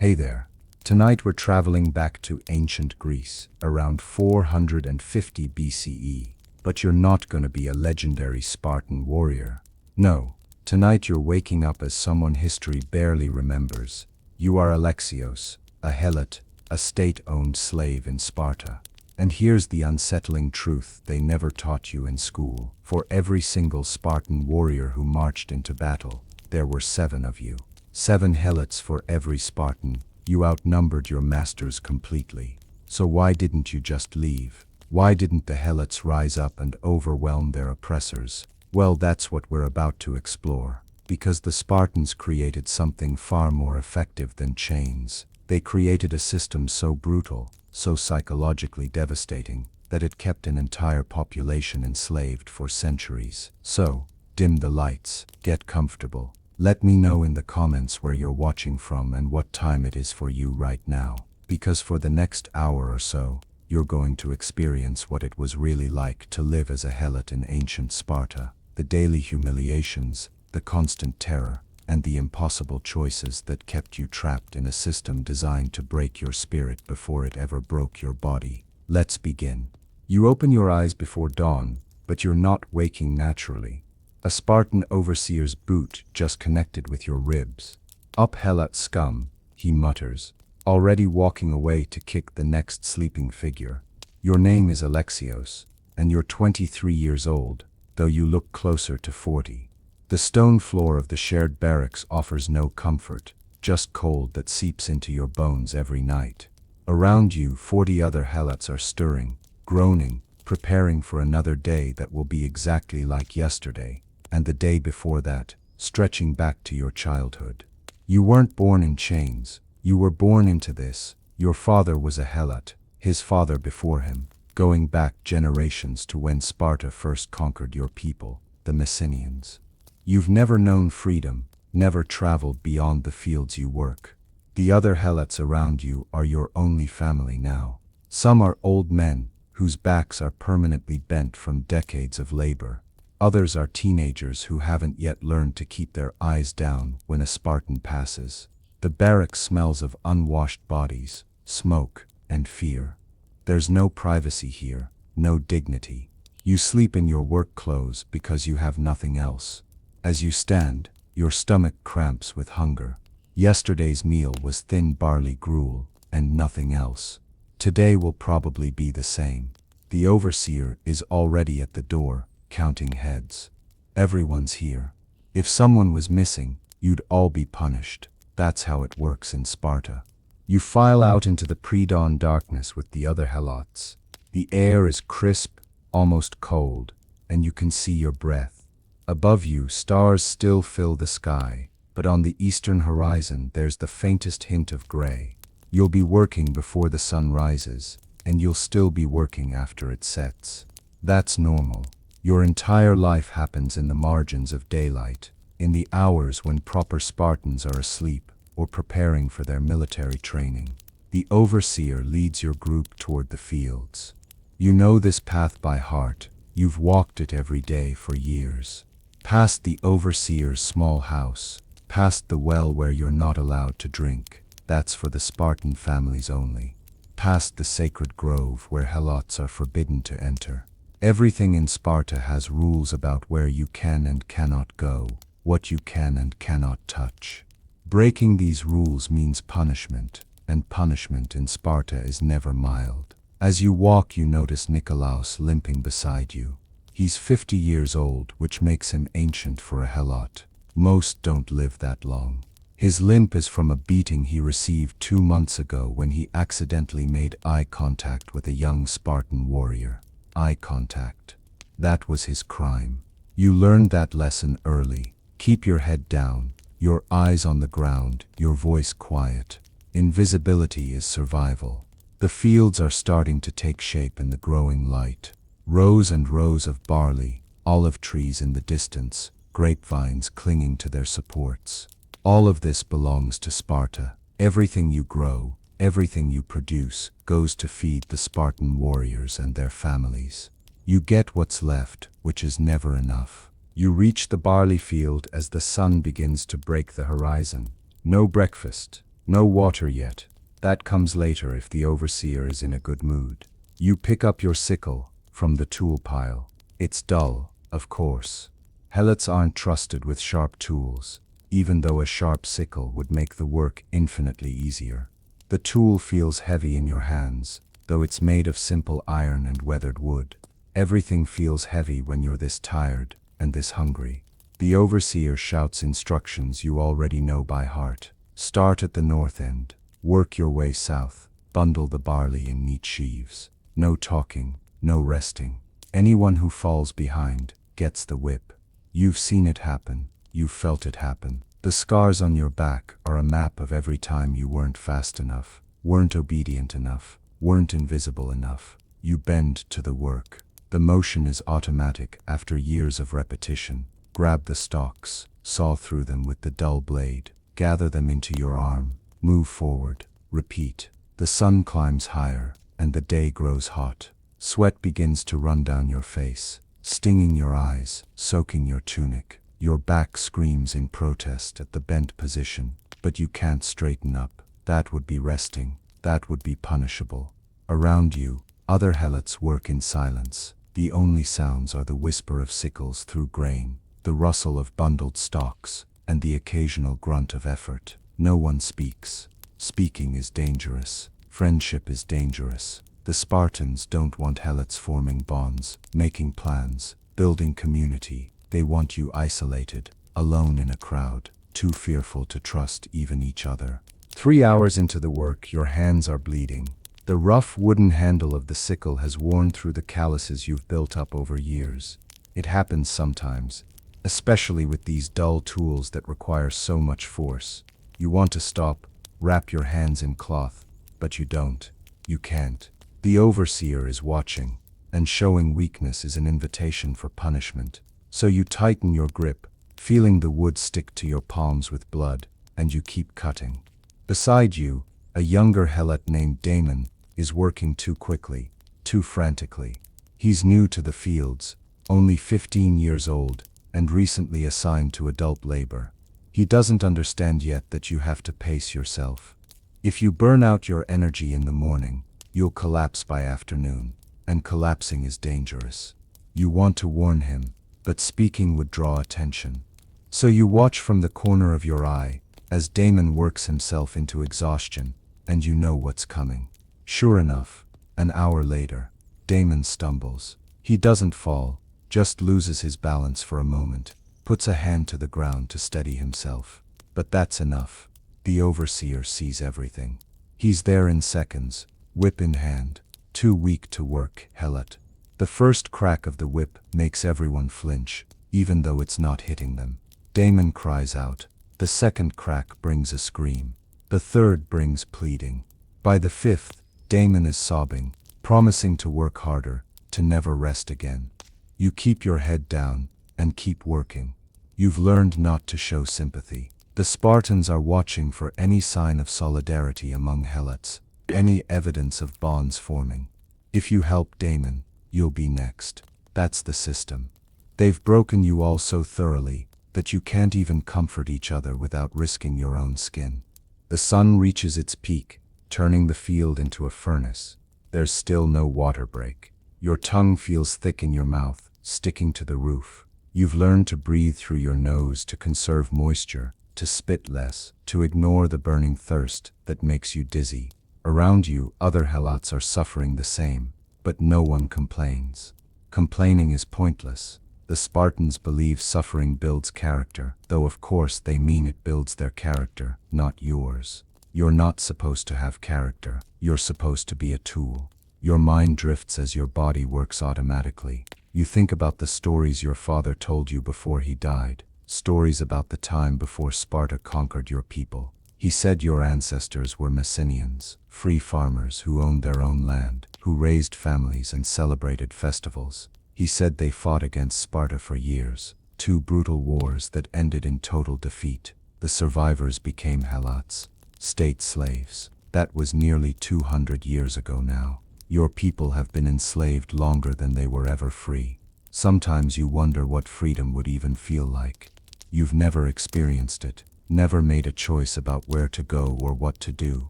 Hey there. Tonight we're traveling back to ancient Greece, around 450 BCE. But you're not gonna be a legendary Spartan warrior. No, tonight you're waking up as someone history barely remembers. You are Alexios, a helot, a state-owned slave in Sparta. And here's the unsettling truth they never taught you in school. For every single Spartan warrior who marched into battle, there were 7 of you. 7 helots for every Spartan. You outnumbered your masters completely. So why didn't you just leave? Why didn't the helots rise up and overwhelm their oppressors? Well, that's what we're about to explore. Because the Spartans created something far more effective than chains. They created a system so brutal, so psychologically devastating, that it kept an entire population enslaved for centuries. So, dim the lights, get comfortable. Let me know in the comments where you're watching from and what time it is for you right now. Because for the next hour or so, you're going to experience what it was really like to live as a helot in ancient Sparta. The daily humiliations, the constant terror, and the impossible choices that kept you trapped in a system designed to break your spirit before it ever broke your body. Let's begin. You open your eyes before dawn, but you're not waking naturally. A Spartan overseer's boot just connected with your ribs. Up helot scum, he mutters, already walking away to kick the next sleeping figure. Your name is Alexios, and you're 23 years old, though you look closer to 40. The stone floor of the shared barracks offers no comfort, just cold that seeps into your bones every night. Around you, 40 other helots are stirring, groaning, preparing for another day that will be exactly like yesterday, and the day before that, stretching back to your childhood. You weren't born in chains, you were born into this. Your father was a helot, his father before him, going back generations to when Sparta first conquered your people, the Messenians. You've never known freedom, never traveled beyond the fields you work. The other helots around you are your only family now. Some are old men, whose backs are permanently bent from decades of labor. Others are teenagers who haven't yet learned to keep their eyes down when a Spartan passes. The barrack smells of unwashed bodies, smoke, and fear. There's no privacy here, no dignity. You sleep in your work clothes because you have nothing else. As you stand, your stomach cramps with hunger. Yesterday's meal was thin barley gruel, and nothing else. Today will probably be the same. The overseer is already at the door, counting heads. Everyone's here. If someone was missing, you'd all be punished. That's how it works in Sparta. You file out into the pre-dawn darkness with the other helots. The air is crisp, almost cold, and you can see your breath. Above you, stars still fill the sky, but on the eastern horizon there's the faintest hint of gray. You'll be working before the sun rises, and you'll still be working after it sets. That's normal. Your entire life happens in the margins of daylight, in the hours when proper Spartans are asleep or preparing for their military training. The overseer leads your group toward the fields. You know this path by heart. You've walked it every day for years. Past the overseer's small house, past the well where you're not allowed to drink. That's for the Spartan families only. Past the sacred grove where helots are forbidden to enter. Everything in Sparta has rules about where you can and cannot go, what you can and cannot touch. Breaking these rules means punishment, and punishment in Sparta is never mild. As you walk, you notice Nikolaos limping beside you. He's 50 years old, which makes him ancient for a helot. Most don't live that long. His limp is from a beating he received 2 months ago when he accidentally made eye contact with a young Spartan warrior. Eye contact. That was his crime. You learned that lesson early. Keep your head down, your eyes on the ground, your voice quiet. Invisibility is survival. The fields are starting to take shape in the growing light. Rows and rows of barley, olive trees in the distance, grapevines clinging to their supports. All of this belongs to Sparta. Everything you grow, everything you produce, goes to feed the Spartan warriors and their families. You get what's left, which is never enough. You reach the barley field as the sun begins to break the horizon. No breakfast, No water yet. That comes later if the overseer is in a good mood. You pick up your sickle from the tool pile. It's dull, of course. Helots aren't trusted with sharp tools, even though a sharp sickle would make the work infinitely easier. The tool feels heavy in your hands, though it's made of simple iron and weathered wood. Everything feels heavy when you're this tired and this hungry. The overseer shouts instructions you already know by heart. Start at the north end. Work your way south. Bundle the barley in neat sheaves. No talking, no resting. Anyone who falls behind gets the whip. You've seen it happen. You've felt it happen. The scars on your back are a map of every time you weren't fast enough, weren't obedient enough, weren't invisible enough. You bend to the work. The motion is automatic after years of repetition. Grab the stalks, saw through them with the dull blade, gather them into your arm, move forward, repeat. The sun climbs higher, and the day grows hot. Sweat begins to run down your face, stinging your eyes, soaking your tunic. Your back screams in protest at the bent position, but you can't straighten up. That would be resting. That would be punishable. Around you, other helots work in silence. The only sounds are the whisper of sickles through grain, the rustle of bundled stalks, and the occasional grunt of effort. No one speaks. Speaking is dangerous. Friendship is dangerous. The Spartans don't want helots forming bonds, making plans, building community. They want you isolated, alone in a crowd, too fearful to trust even each other. 3 hours into the work, your hands are bleeding. The rough wooden handle of the sickle has worn through the calluses you've built up over years. It happens sometimes, especially with these dull tools that require so much force. You want to stop, wrap your hands in cloth, but you don't. You can't. The overseer is watching, and showing weakness is an invitation for punishment. So you tighten your grip, feeling the wood stick to your palms with blood, and you keep cutting. Beside you, a younger helot named Damon is working too quickly, too frantically. He's new to the fields, only 15 years old, and recently assigned to adult labor. He doesn't understand yet that you have to pace yourself. If you burn out your energy in the morning, you'll collapse by afternoon, and collapsing is dangerous. You want to warn him, but speaking would draw attention. So you watch from the corner of your eye as Damon works himself into exhaustion, and you know what's coming. Sure enough, an hour later, Damon stumbles. He doesn't fall, just loses his balance for a moment, puts a hand to the ground to steady himself. But that's enough. The overseer sees everything. He's there in seconds, whip in hand. Too weak to work, Helot. The first crack of the whip makes everyone flinch, even though it's not hitting them. Damon cries out. The second crack brings a scream. The third brings pleading. By the fifth, Damon is sobbing, promising to work harder, to never rest again. You keep your head down and keep working. You've learned not to show sympathy. The Spartans are watching for any sign of solidarity among helots, any evidence of bonds forming. If you help Damon, you'll be next. That's the system. They've broken you all so thoroughly that you can't even comfort each other without risking your own skin. The sun reaches its peak, turning the field into a furnace. There's still no water break. Your tongue feels thick in your mouth, sticking to the roof. You've learned to breathe through your nose to conserve moisture, to spit less, to ignore the burning thirst that makes you dizzy. Around you, other helots are suffering the same. But no one complains. Complaining is pointless. The Spartans believe suffering builds character, though of course they mean it builds their character, not yours. You're not supposed to have character. You're supposed to be a tool. Your mind drifts as your body works automatically. You think about the stories your father told you before he died, stories about the time before Sparta conquered your people. He said your ancestors were Messenians, free farmers who owned their own land, who raised families and celebrated festivals. He said they fought against Sparta for years, 2 brutal wars that ended in total defeat. The survivors became helots, state slaves. That was nearly 200 years ago now. Your people have been enslaved longer than they were ever free. Sometimes you wonder what freedom would even feel like. You've never experienced it. never made a choice about where to go or what to do.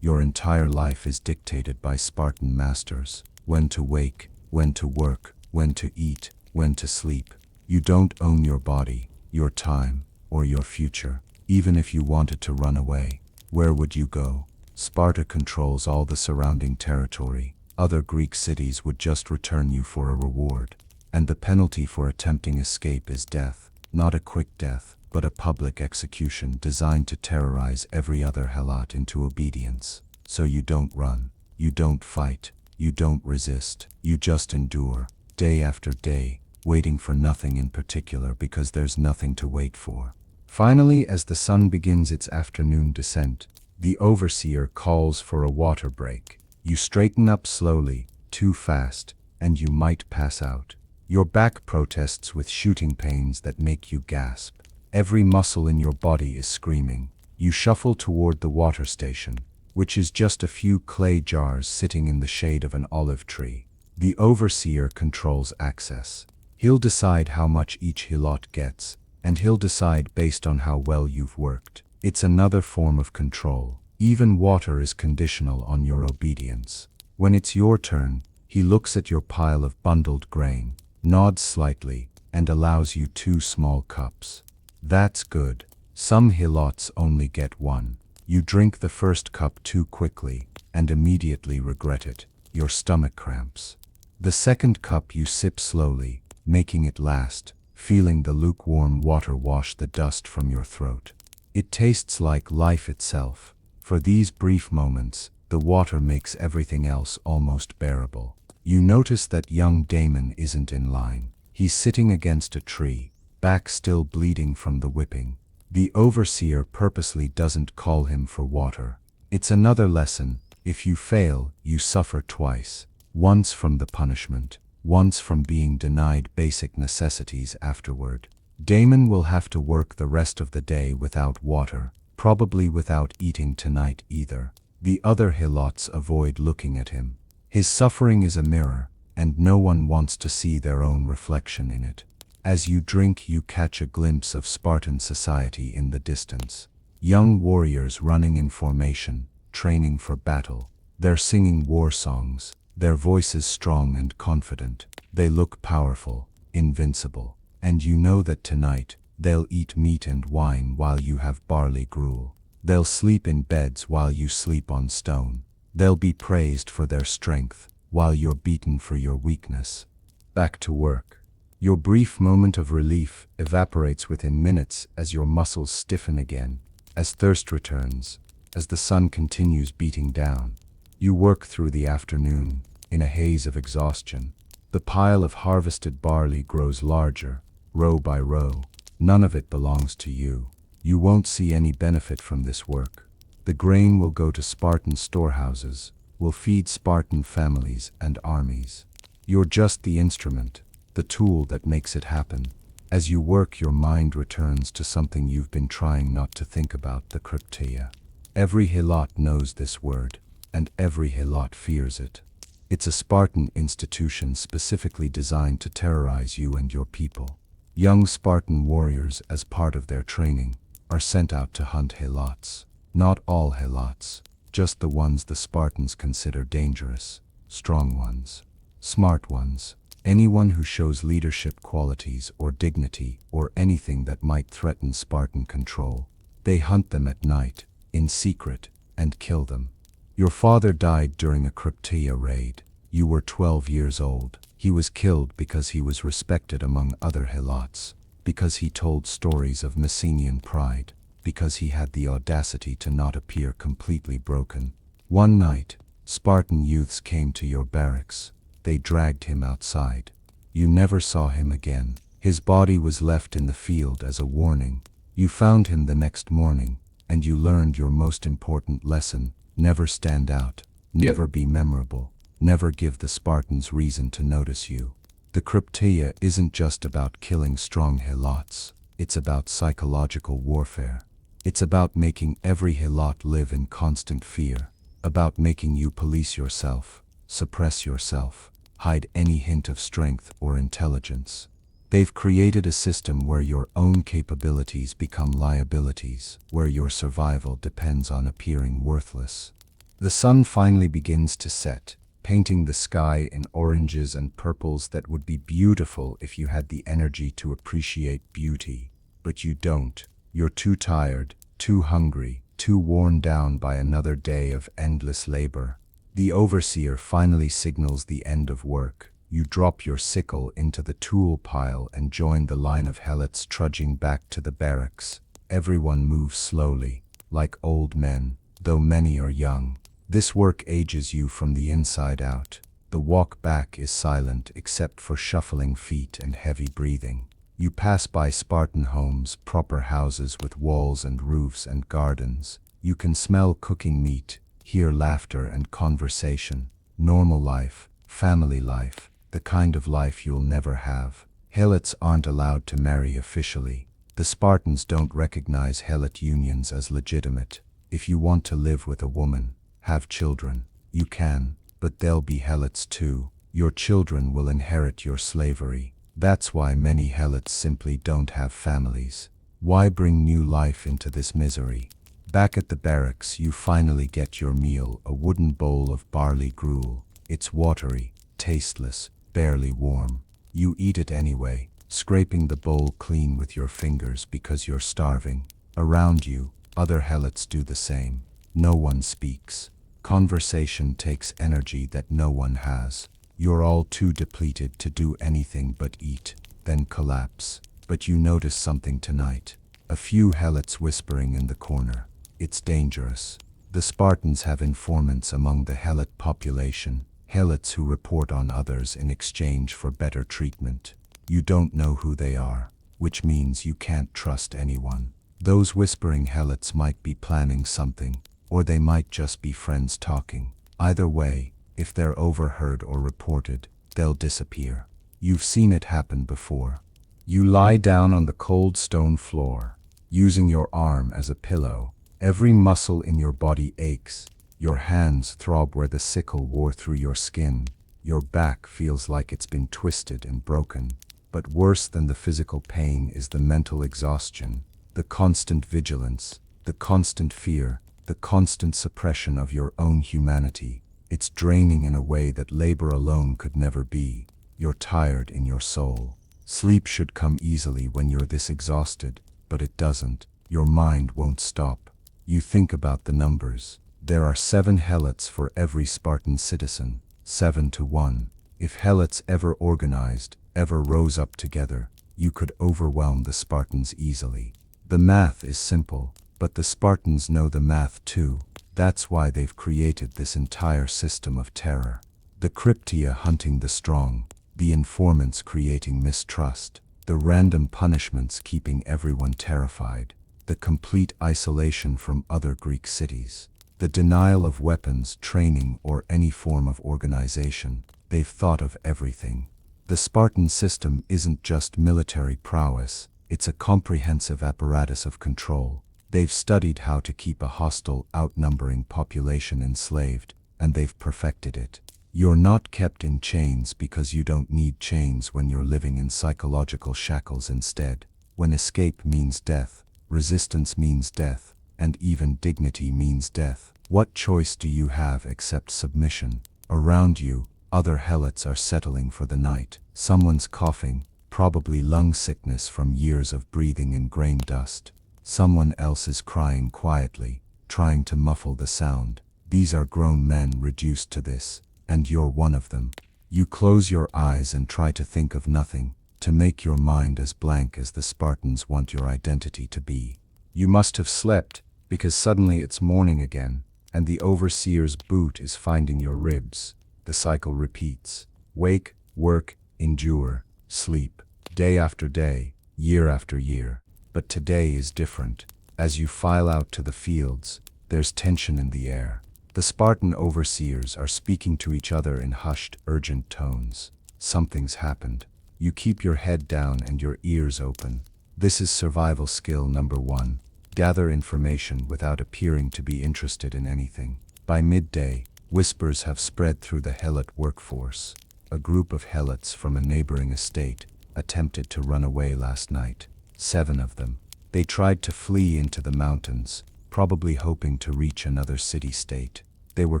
Your entire life is dictated by Spartan masters. When to wake, when to work, when to eat, when to sleep. You don't own your body, your time, or your future. Even if you wanted to run away, where would you go? Sparta controls all the surrounding territory. Other Greek cities would just return you for a reward. And the penalty for attempting escape is death. Not a quick death, but a public execution designed to terrorize every other helot into obedience. So you don't run, you don't fight, you don't resist, you just endure, day after day, waiting for nothing in particular because there's nothing to wait for. Finally, as the sun begins its afternoon descent, the overseer calls for a water break. You straighten up slowly, too fast, and you might pass out. Your back protests with shooting pains that make you gasp. Every muscle in your body is screaming. You shuffle toward the water station, which is just a few clay jars sitting in the shade of an olive tree. The overseer controls access. He'll decide how much each helot gets, and he'll decide based on how well you've worked. It's another form of control. Even water is conditional on your obedience. When it's your turn, he looks at your pile of bundled grain, nods slightly, and allows you 2 small cups. That's good. Some helots only get 1. You drink the first cup too quickly, and immediately regret it. Your stomach cramps. The second cup you sip slowly, making it last, feeling the lukewarm water wash the dust from your throat. It tastes like life itself. For these brief moments, the water makes everything else almost bearable. You notice that young Damon isn't in line. He's sitting against a tree, back still bleeding from the whipping. The overseer purposely doesn't call him for water. It's another lesson. If you fail, you suffer twice. Once from the punishment, once from being denied basic necessities afterward. Damon will have to work the rest of the day without water, probably without eating tonight either. The other helots avoid looking at him. His suffering is a mirror, and no one wants to see their own reflection in it. As you drink, you catch a glimpse of Spartan society in the distance. Young warriors running in formation, training for battle. They're singing war songs, their voices strong and confident. They look powerful, invincible. And you know that tonight, they'll eat meat and wine while you have barley gruel. They'll sleep in beds while you sleep on stone. They'll be praised for their strength, while you're beaten for your weakness. Back to work. Your brief moment of relief evaporates within minutes as your muscles stiffen again, as thirst returns, as the sun continues beating down. You work through the afternoon, in a haze of exhaustion. The pile of harvested barley grows larger, row by row. None of it belongs to you. You won't see any benefit from this work. The grain will go to Spartan storehouses, will feed Spartan families and armies. You're just the instrument, the tool that makes it happen. As you work, your mind returns to something you've been trying not to think about, the Krypteia. Every helot knows this word, and every helot fears it. It's a Spartan institution specifically designed to terrorize you and your people. Young Spartan warriors, as part of their training, are sent out to hunt helots. Not all helots, just the ones the Spartans consider dangerous, strong ones, smart ones, anyone who shows leadership qualities or dignity or anything that might threaten Spartan control. They hunt them at night, in secret, and kill them. Your father died during a Krypteia raid. You were 12 years old. He was killed because he was respected among other helots, because he told stories of Messenian pride, because he had the audacity to not appear completely broken. One night, Spartan youths came to your barracks. They dragged him outside. You never saw him again. His body was left in the field as a warning. You found him the next morning, and you learned your most important lesson: never stand out, never be memorable, never give the Spartans reason to notice you. The Krypteia isn't just about killing strong helots, it's about psychological warfare. It's about making every helot live in constant fear, about making you police yourself, suppress yourself, hide any hint of strength or intelligence. They've created a system where your own capabilities become liabilities, where your survival depends on appearing worthless. The sun finally begins to set, painting the sky in oranges and purples that would be beautiful if you had the energy to appreciate beauty. But you don't. You're too tired, too hungry, too worn down by another day of endless labor. The overseer finally signals the end of work. You drop your sickle into the tool pile and join the line of helots trudging back to the barracks. Everyone moves slowly, like old men, though many are young. This work ages you from the inside out. The walk back is silent except for shuffling feet and heavy breathing. You pass by Spartan homes, proper houses with walls and roofs and gardens. You can smell cooking meat, hear laughter and conversation. Normal life, family life. The kind of life you'll never have. Helots aren't allowed to marry officially. The Spartans don't recognize helot unions as legitimate. If you want to live with a woman, have children, you can, but they'll be helots too. Your children will inherit your slavery. That's why many helots simply don't have families. Why bring new life into this misery? Back at the barracks, you finally get your meal, a wooden bowl of barley gruel. It's watery, tasteless, barely warm. You eat it anyway, scraping the bowl clean with your fingers because you're starving. Around you, other helots do the same. No one speaks. Conversation takes energy that no one has. You're all too depleted to do anything but eat, then collapse. But you notice something tonight. A few helots whispering in the corner. It's dangerous. The Spartans have informants among the helot population. Helots who report on others in exchange for better treatment. You don't know who they are, which means you can't trust anyone. Those whispering helots might be planning something, or they might just be friends talking. Either way, if they're overheard or reported, they'll disappear. You've seen it happen before. You lie down on the cold stone floor, using your arm as a pillow. Every muscle in your body aches. Your hands throb where the sickle wore through your skin. Your back feels like it's been twisted and broken. But worse than the physical pain is the mental exhaustion, the constant vigilance, the constant fear, the constant suppression of your own humanity. It's draining in a way that labor alone could never be. You're tired in your soul. Sleep should come easily when you're this exhausted, but it doesn't. Your mind won't stop. You think about the numbers. There are 7 helots for every Spartan citizen, 7 to 1. If helots ever organized, ever rose up together, you could overwhelm the Spartans easily. The math is simple, but the Spartans know the math too. That's why they've created this entire system of terror. The Krypteia hunting the strong, the informants creating mistrust, the random punishments keeping everyone terrified, the complete isolation from other Greek cities. The denial of weapons, training, or any form of organization. They've thought of everything. The Spartan system isn't just military prowess, it's a comprehensive apparatus of control. They've studied how to keep a hostile, outnumbering population enslaved, and they've perfected it. You're not kept in chains because you don't need chains when you're living in psychological shackles instead. When escape means death, resistance means death, and even dignity means death. What choice do you have except submission? Around you, other helots are settling for the night. Someone's coughing, probably lung sickness from years of breathing in grain dust. Someone else is crying quietly, trying to muffle the sound. These are grown men reduced to this, and you're one of them. You close your eyes and try to think of nothing, to make your mind as blank as the Spartans want your identity to be. You must have slept, because suddenly it's morning again, and the overseer's boot is finding your ribs. The cycle repeats. Wake, work, endure, sleep. Day after day, year after year. But today is different. As you file out to the fields, there's tension in the air. The Spartan overseers are speaking to each other in hushed, urgent tones. Something's happened. You keep your head down and your ears open. This is survival skill number 1. Gather information without appearing to be interested in anything. By midday, whispers have spread through the helot workforce. A group of helots from a neighboring estate, attempted to run away last night. 7 of them. They tried to flee into the mountains, probably hoping to reach another city-state. They were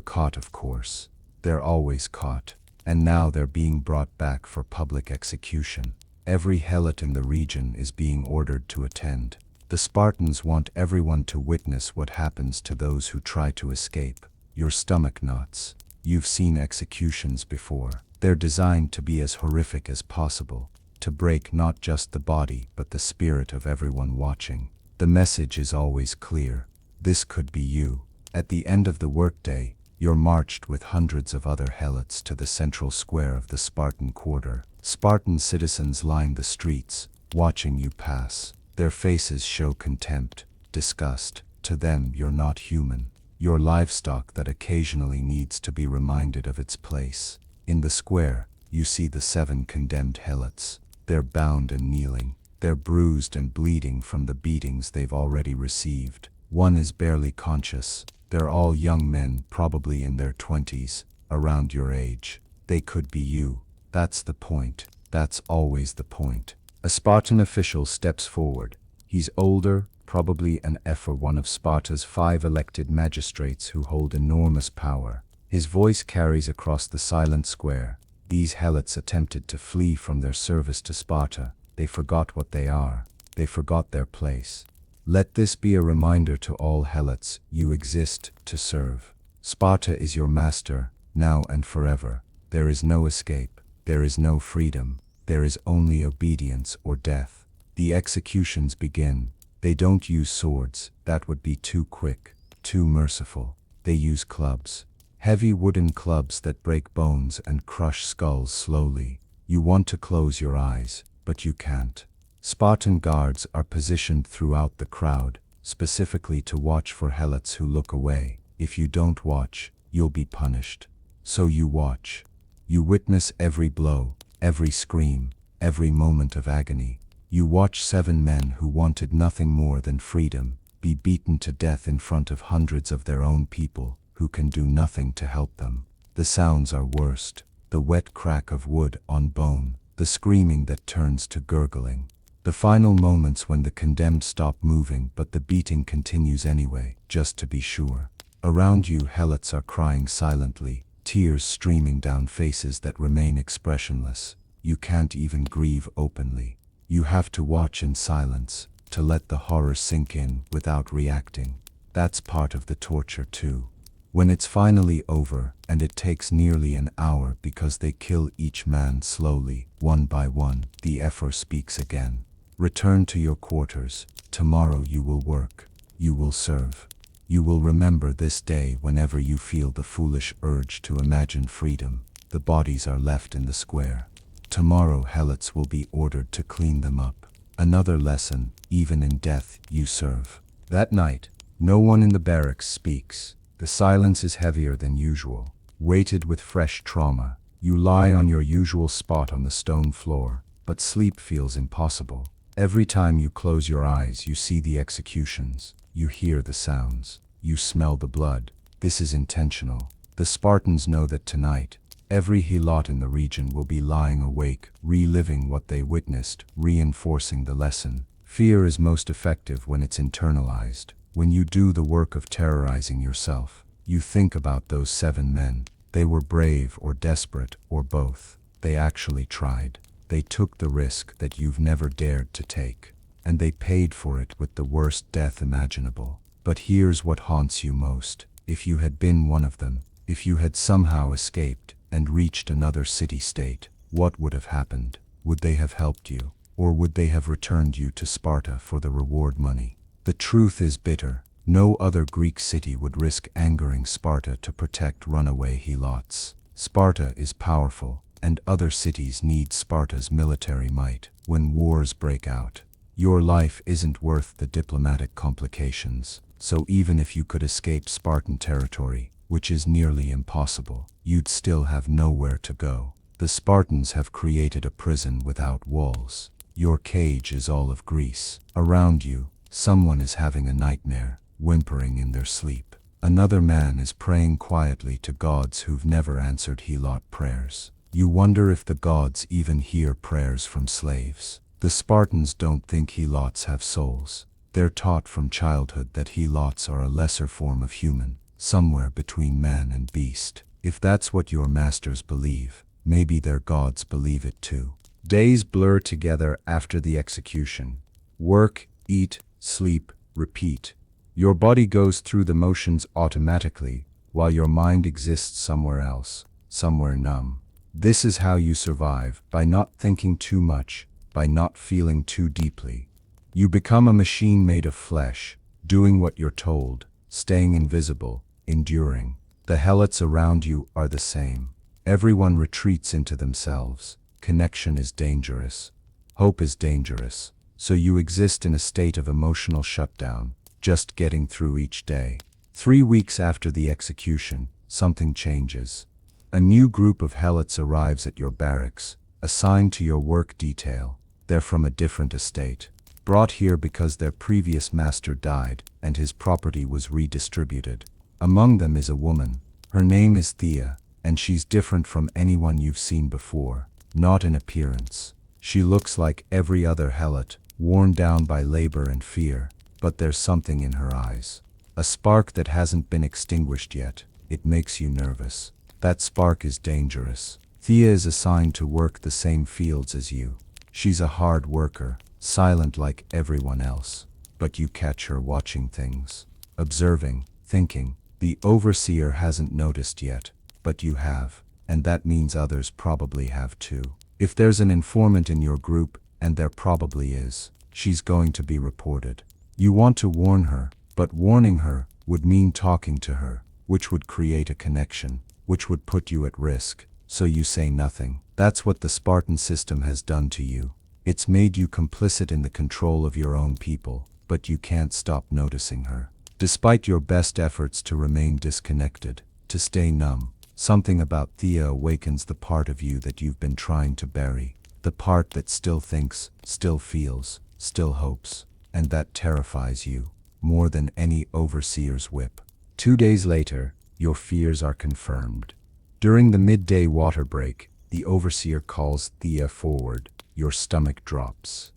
caught, of course. They're always caught. And now they're being brought back for public execution. Every helot in the region is being ordered to attend. The Spartans want everyone to witness what happens to those who try to escape. Your stomach knots. You've seen executions before. They're designed to be as horrific as possible, to break not just the body but the spirit of everyone watching. The message is always clear. This could be you. At the end of the workday, you're marched with hundreds of other helots to the central square of the Spartan quarter. Spartan citizens line the streets, watching you pass. Their faces show contempt, disgust. To them, you're not human. You're livestock that occasionally needs to be reminded of its place. In the square, you see the 7 condemned helots. They're bound and kneeling. They're bruised and bleeding from the beatings they've already received. One is barely conscious. They're all young men, probably in their 20s, around your age. They could be you. That's the point. That's always the point. A Spartan official steps forward. He's older, probably an F or one of Sparta's 5 elected magistrates who hold enormous power. His voice carries across the silent square. These helots attempted to flee from their service to Sparta. They forgot what they are. They forgot their place. Let this be a reminder to all helots: you exist to serve. Sparta is your master, now and forever. There is no escape. There is no freedom. There is only obedience or death. The executions begin. They don't use swords. That would be too quick, too merciful. They use clubs. Heavy wooden clubs that break bones and crush skulls slowly. You want to close your eyes, but you can't. Spartan guards are positioned throughout the crowd, specifically to watch for helots who look away. If you don't watch, you'll be punished. So you watch. You witness every blow, every scream, every moment of agony. You watch 7 men who wanted nothing more than freedom be beaten to death in front of hundreds of their own people who can do nothing to help them. The sounds are worst. The wet crack of wood on bone, the screaming that turns to gurgling. The final moments when the condemned stop moving but the beating continues anyway, just to be sure. Around you, helots are crying silently, tears streaming down faces that remain expressionless. You can't even grieve openly. You have to watch in silence, to let the horror sink in without reacting. That's part of the torture too. When it's finally over, and it takes nearly an hour because they kill each man slowly, one by one, the Ephor speaks again. Return to your quarters. Tomorrow you will work. You will serve. You will remember this day whenever you feel the foolish urge to imagine freedom. The bodies are left in the square. Tomorrow helots will be ordered to clean them up. Another lesson: even in death you serve. That night, no one in the barracks speaks. The silence is heavier than usual, weighted with fresh trauma. You lie on your usual spot on the stone floor, but sleep feels impossible. Every time you close your eyes, you see the executions. You hear the sounds. You smell the blood. This is intentional. The Spartans know that tonight, every helot in the region will be lying awake, reliving what they witnessed, reinforcing the lesson. Fear is most effective when it's internalized. When you do the work of terrorizing yourself, you think about those 7 men. They were brave or desperate or both. They actually tried. They took the risk that you've never dared to take. And they paid for it with the worst death imaginable. But here's what haunts you most. If you had been one of them, if you had somehow escaped and reached another city-state, what would have happened? Would they have helped you? Or would they have returned you to Sparta for the reward money? The truth is bitter. No other Greek city would risk angering Sparta to protect runaway helots. Sparta is powerful, and other cities need Sparta's military might. When wars break out, your life isn't worth the diplomatic complications. So even if you could escape Spartan territory, which is nearly impossible, you'd still have nowhere to go. The Spartans have created a prison without walls. Your cage is all of Greece. Around you, someone is having a nightmare, whimpering in their sleep. Another man is praying quietly to gods who've never answered helot prayers. You wonder if the gods even hear prayers from slaves. The Spartans don't think helots have souls. They're taught from childhood that helots are a lesser form of human, somewhere between man and beast. If that's what your masters believe, maybe their gods believe it too. Days blur together after the execution. Work, eat, sleep, repeat. Your body goes through the motions automatically, while your mind exists somewhere else, somewhere numb. This is how you survive, by not thinking too much, by not feeling too deeply. You become a machine made of flesh, doing what you're told, staying invisible, enduring. The helots around you are the same. Everyone retreats into themselves. Connection is dangerous. Hope is dangerous. So you exist in a state of emotional shutdown, just getting through each day. 3 weeks after the execution, something changes. A new group of helots arrives at your barracks, assigned to your work detail. They're from a different estate, brought here because their previous master died and his property was redistributed. Among them is a woman. Her name is Thea, and she's different from anyone you've seen before. Not in appearance. She looks like every other helot, worn down by labor and fear, but there's something in her eyes. A spark that hasn't been extinguished yet. It makes you nervous. That spark is dangerous. Thea is assigned to work the same fields as you. She's a hard worker, silent like everyone else. But you catch her watching things, observing, thinking. The overseer hasn't noticed yet, but you have, and that means others probably have too. If there's an informant in your group, and there probably is, she's going to be reported. You want to warn her, but warning her would mean talking to her, which would create a connection, which would put you at risk, so you say nothing. That's what the Spartan system has done to you. It's made you complicit in the control of your own people, but you can't stop noticing her. Despite your best efforts to remain disconnected, to stay numb, something about Thea awakens the part of you that you've been trying to bury, the part that still thinks, still feels, still hopes, and that terrifies you, more than any overseer's whip. 2 days later, your fears are confirmed. During the midday water break, the overseer calls Thea forward. Your stomach drops.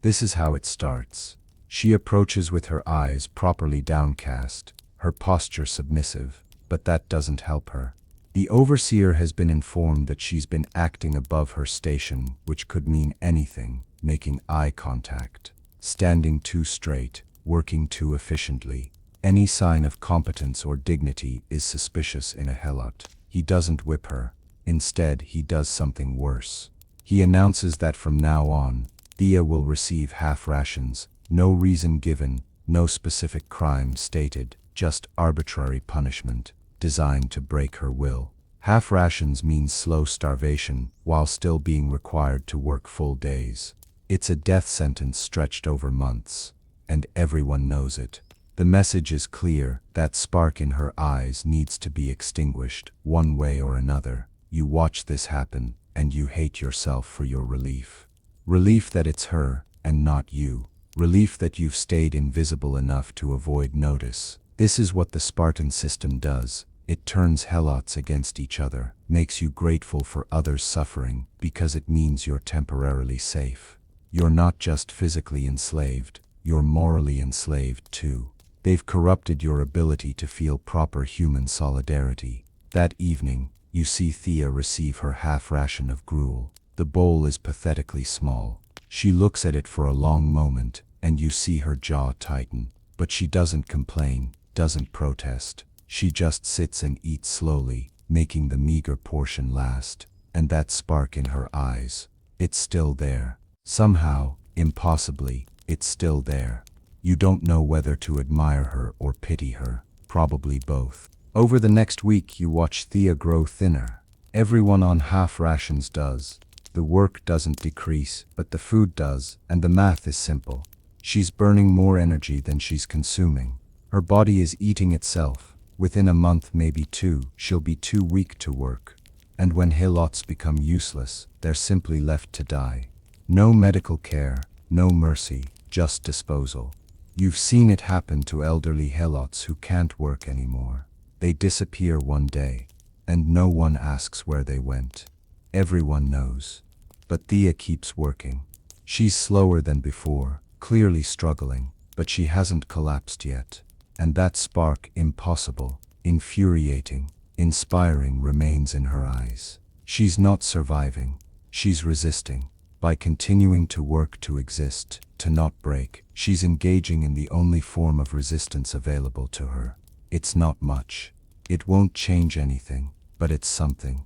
This is how it starts. She approaches with her eyes properly downcast, her posture submissive, but that doesn't help her. The overseer has been informed that she's been acting above her station, which could mean anything: making eye contact, standing too straight, working too efficiently. Any sign of competence or dignity is suspicious in a helot. He doesn't whip her. Instead, he does something worse. He announces that from now on, Thea will receive half rations. No reason given, no specific crime stated, just arbitrary punishment, designed to break her will. Half rations means slow starvation, while still being required to work full days. It's a death sentence stretched over months, and everyone knows it. The message is clear: that spark in her eyes needs to be extinguished, one way or another. You watch this happen, and you hate yourself for your relief. Relief that it's her, and not you. Relief that you've stayed invisible enough to avoid notice. This is what the Spartan system does. It turns helots against each other, makes you grateful for others' suffering, because it means you're temporarily safe. You're not just physically enslaved, you're morally enslaved too. They've corrupted your ability to feel proper human solidarity. That evening, you see Thea receive her half ration of gruel. The bowl is pathetically small. She looks at it for a long moment, and you see her jaw tighten. But she doesn't complain, doesn't protest. She just sits and eats slowly, making the meager portion last. And that spark in her eyes, it's still there. Somehow, impossibly, it's still there. You don't know whether to admire her or pity her, probably both. Over the next week, you watch Thea grow thinner. Everyone on half rations does. The work doesn't decrease, but the food does, and the math is simple. She's burning more energy than she's consuming. Her body is eating itself. Within a month, maybe 2, she'll be too weak to work. And when helots become useless, they're simply left to die. No medical care, no mercy, just disposal. You've seen it happen to elderly helots who can't work anymore. They disappear one day, and no one asks where they went. Everyone knows. But Thea keeps working. She's slower than before, clearly struggling, but she hasn't collapsed yet. And that spark, impossible, infuriating, inspiring, remains in her eyes. She's not surviving, she's resisting. By continuing to work, to exist, to not break, she's engaging in the only form of resistance available to her. It's not much. It won't change anything, but it's something.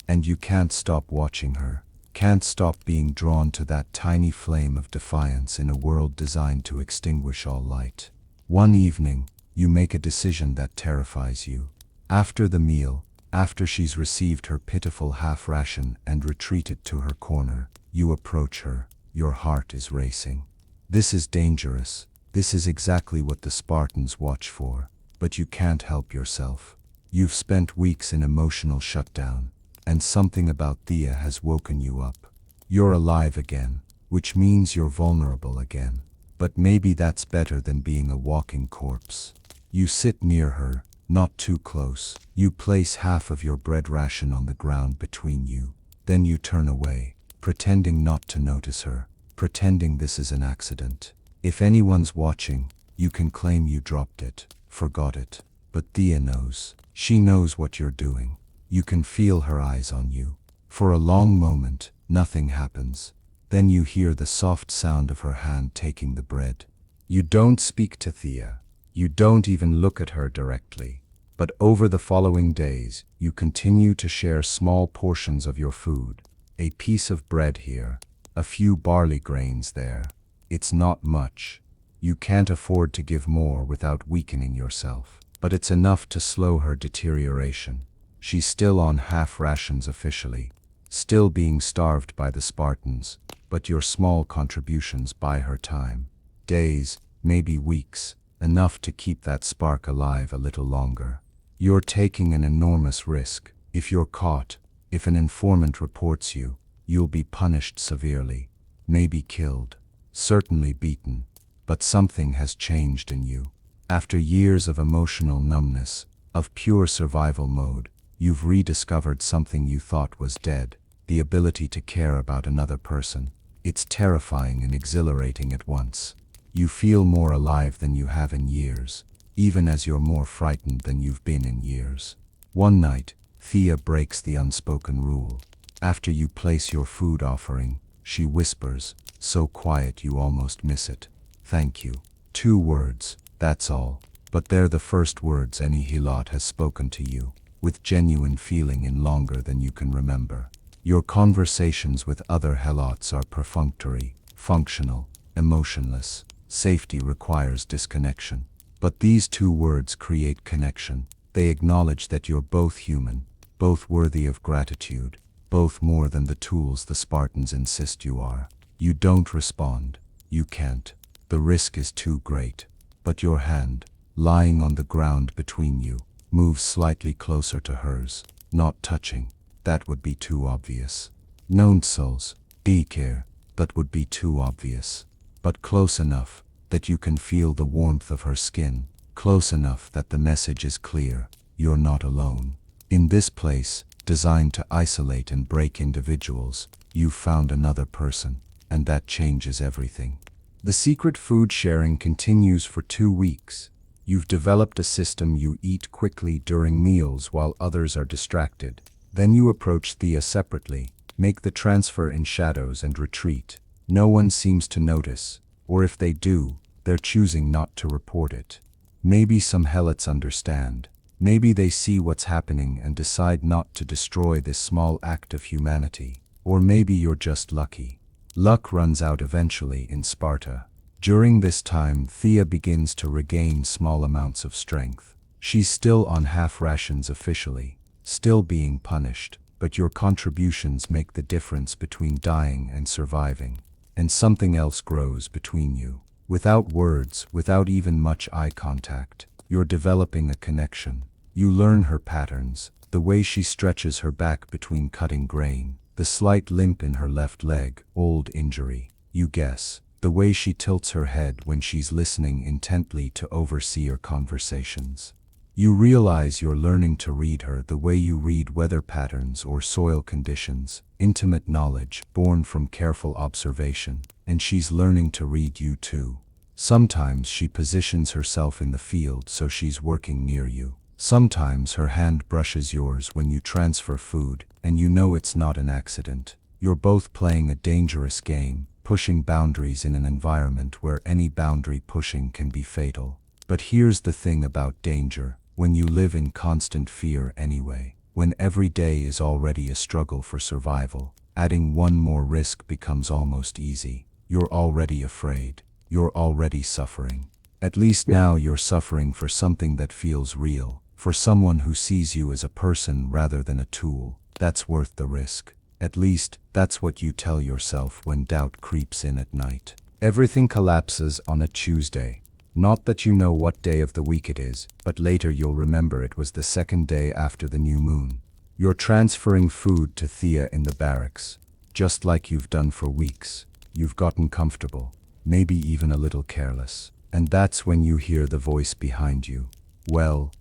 And you can't stop watching her. Can't stop being drawn to that tiny flame of defiance in a world designed to extinguish all light. One evening, you make a decision that terrifies you. After the meal, after she's received her pitiful half ration and retreated to her corner, you approach her. Your heart is racing. This is dangerous. This is exactly what the Spartans watch for. But you can't help yourself. You've spent weeks in emotional shutdown, and something about Thea has woken you up. You're alive again, which means you're vulnerable again. But maybe that's better than being a walking corpse. You sit near her, not too close. You place half of your bread ration on the ground between you. Then you turn away, pretending not to notice her, pretending this is an accident. If anyone's watching, you can claim you dropped it, forgot it. But Thea knows. She knows what you're doing. You can feel her eyes on you. For a long moment, nothing happens. Then you hear the soft sound of her hand taking the bread. You don't speak to Thea. You don't even look at her directly. But over the following days, you continue to share small portions of your food. A piece of bread here, a few barley grains there. It's not much. You can't afford to give more without weakening yourself. But it's enough to slow her deterioration. She's still on half rations officially, still being starved by the Spartans, but your small contributions buy her time. Days, maybe weeks, enough to keep that spark alive a little longer. You're taking an enormous risk. If you're caught, if an informant reports you, you'll be punished severely, maybe killed, certainly beaten. But something has changed in you. After years of emotional numbness, of pure survival mode, you've rediscovered something you thought was dead, the ability to care about another person. It's terrifying and exhilarating at once. You feel more alive than you have in years, even as you're more frightened than you've been in years. One night, Thea breaks the unspoken rule. After you place your food offering, she whispers, so quiet you almost miss it. Thank you. 2 words, that's all. But they're the first words any helot has spoken to you, with genuine feeling in longer than you can remember. Your conversations with other helots are perfunctory, functional, emotionless. Safety requires disconnection. But these 2 words create connection. They acknowledge that you're both human, both worthy of gratitude, both more than the tools the Spartans insist you are. You don't respond. You can't. The risk is too great. But your hand, lying on the ground between you, moves slightly closer to hers, not touching. That would be too obvious. Known souls, be care, that would be too obvious. But close enough that you can feel the warmth of her skin, close enough that the message is clear. You're not alone. In this place, designed to isolate and break individuals, you've found another person, and that changes everything. The secret food sharing continues for 2 weeks. You've developed a system. You eat quickly during meals while others are distracted. Then you approach Thea separately, make the transfer in shadows and retreat. No one seems to notice, or if they do, they're choosing not to report it. Maybe some helots understand. Maybe they see what's happening and decide not to destroy this small act of humanity. Or maybe you're just lucky. Luck runs out eventually in Sparta. During this time, Thea begins to regain small amounts of strength. She's still on half rations officially, still being punished, but your contributions make the difference between dying and surviving. And something else grows between you. Without words, without even much eye contact, you're developing a connection. You learn her patterns, the way she stretches her back between cutting grain, the slight limp in her left leg, old injury. You guess, the way she tilts her head when she's listening intently to overseer conversations. You realize you're learning to read her the way you read weather patterns or soil conditions, intimate knowledge born from careful observation, and she's learning to read you too. Sometimes she positions herself in the field so she's working near you. Sometimes her hand brushes yours when you transfer food, and you know it's not an accident. You're both playing a dangerous game, pushing boundaries in an environment where any boundary pushing can be fatal. But here's the thing about danger: when you live in constant fear anyway, when every day is already a struggle for survival, adding one more risk becomes almost easy. You're already afraid. You're already suffering. At least now you're suffering for something that feels real, for someone who sees you as a person rather than a tool. That's worth the risk. At least, that's what you tell yourself when doubt creeps in at night. Everything collapses on a Tuesday. Not that you know what day of the week it is, but later you'll remember it was the second day after the new moon. You're transferring food to Thea in the barracks, just like you've done for weeks. You've gotten comfortable, maybe even a little careless. And that's when you hear the voice behind you. Well,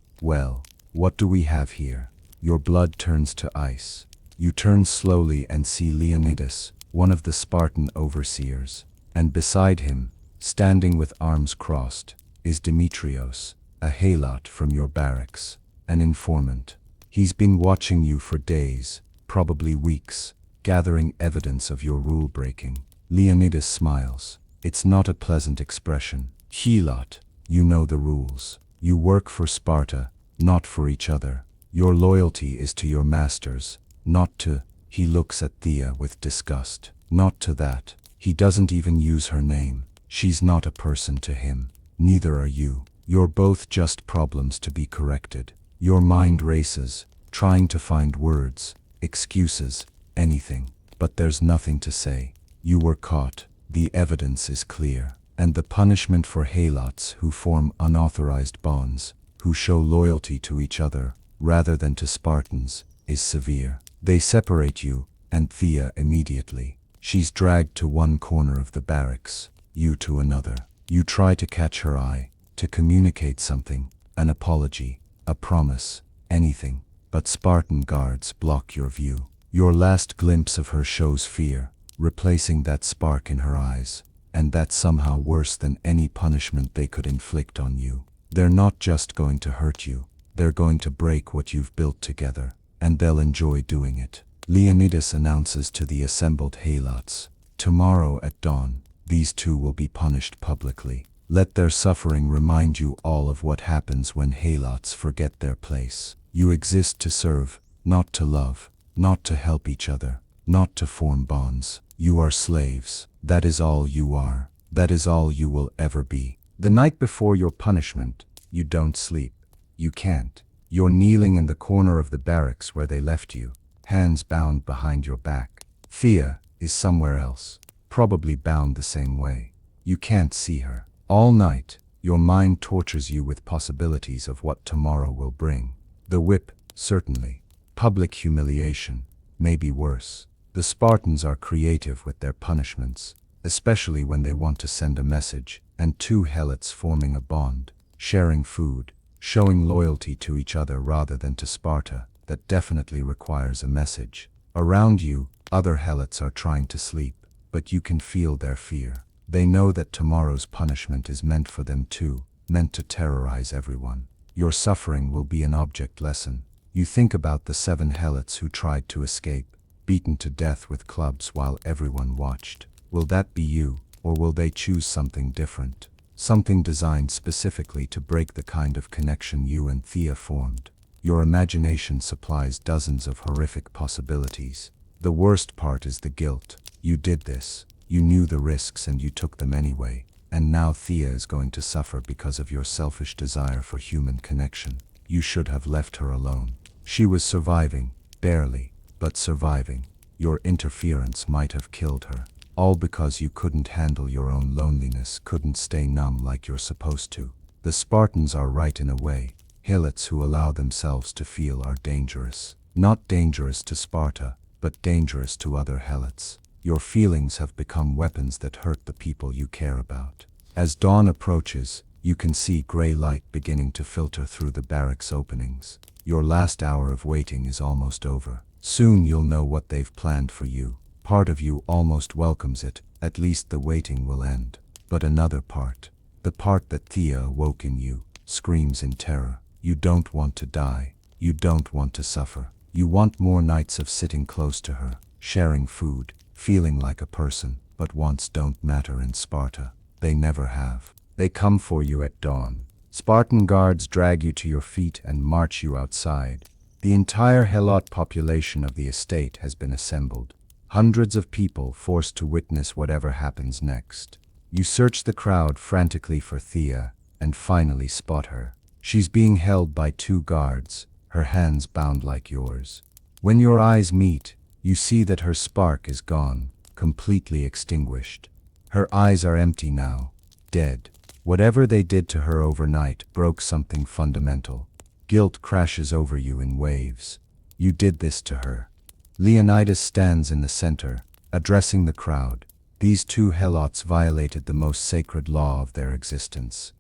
what do we have here? Your blood turns to ice. You turn slowly and see Leonidas, one of the Spartan overseers. And beside him, standing with arms crossed, is Demetrios, a helot from your barracks, an informant. He's been watching you for days, probably weeks, gathering evidence of your rule breaking. Leonidas smiles. It's not a pleasant expression. Helot, you know the rules. You work for Sparta, not for each other. Your loyalty is to your masters, not to— He looks at Thea with disgust. Not to that. He doesn't even use her name. She's not a person to him. Neither are you. You're both just problems to be corrected. Your mind races, trying to find words, excuses, anything. But there's nothing to say. You were caught. The evidence is clear. And the punishment for helots who form unauthorized bonds, who show loyalty to each other rather than to Spartans, is severe. They separate you and Thea immediately. She's dragged to one corner of the barracks, you to another. You try to catch her eye, to communicate something, an apology, a promise, anything. But Spartan guards block your view. Your last glimpse of her shows fear, replacing that spark in her eyes. And that's somehow worse than any punishment they could inflict on you. They're not just going to hurt you, they're going to break what you've built together, and they'll enjoy doing it. Leonidas announces to the assembled helots, tomorrow at dawn, these two will be punished publicly. Let their suffering remind you all of what happens when helots forget their place. You exist to serve, not to love, not to help each other, not to form bonds. You are slaves. That is all you are. That is all you will ever be. The night before your punishment, you don't sleep. You can't. You're kneeling in the corner of the barracks where they left you, hands bound behind your back. Thea is somewhere else, probably bound the same way. You can't see her. All night, your mind tortures you with possibilities of what tomorrow will bring. The whip, certainly. Public humiliation, maybe worse. The Spartans are creative with their punishments, especially when they want to send a message, and two helots forming a bond, sharing food, showing loyalty to each other rather than to Sparta, that definitely requires a message. Around you, other helots are trying to sleep, but you can feel their fear. They know that tomorrow's punishment is meant for them too, meant to terrorize everyone. Your suffering will be an object lesson. You think about the 7 helots who tried to escape, beaten to death with clubs while everyone watched. Will that be you, or will they choose something different? Something designed specifically to break the kind of connection you and Thea formed. Your imagination supplies dozens of horrific possibilities. The worst part is the guilt. You did this. You knew the risks and you took them anyway. And now Thea is going to suffer because of your selfish desire for human connection. You should have left her alone. She was surviving, barely, but surviving. Your interference might have killed her. All because you couldn't handle your own loneliness, couldn't stay numb like you're supposed to. The Spartans are right in a way. Helots who allow themselves to feel are dangerous. Not dangerous to Sparta, but dangerous to other helots. Your feelings have become weapons that hurt the people you care about. As dawn approaches, You can see gray light beginning to filter through the barracks openings. Your last hour of waiting is almost over. Soon you'll know what they've planned for you. Part of you almost welcomes it. At least the waiting will end. But another part, the part that Thea awoke in you, screams in terror. You don't want to die. You don't want to suffer. You want more nights of sitting close to her, sharing food, feeling like a person. But wants don't matter in Sparta. They never have. They come for you at dawn. Spartan guards drag you to your feet and march you outside. The entire Helot population of the estate has been assembled. Hundreds of people forced to witness whatever happens next. You search the crowd frantically for Thea and finally spot her. She's being held by two guards, her hands bound like yours. When your eyes meet, you see that her spark is gone, completely extinguished. Her eyes are empty now, dead. Whatever they did to her overnight broke something fundamental. Guilt crashes over you in waves. You did this to her. Leonidas stands in the center, addressing the crowd. These two helots violated the most sacred law of their existence.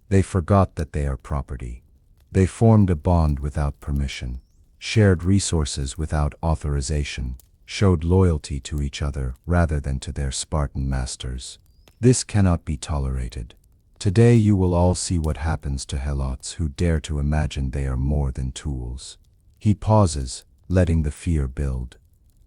They forgot that they are property. They formed a bond without permission, shared resources without authorization, showed loyalty to each other rather than to their Spartan masters. This cannot be tolerated. Today you will all see what happens to helots who dare to imagine they are more than tools. He pauses, letting the fear build.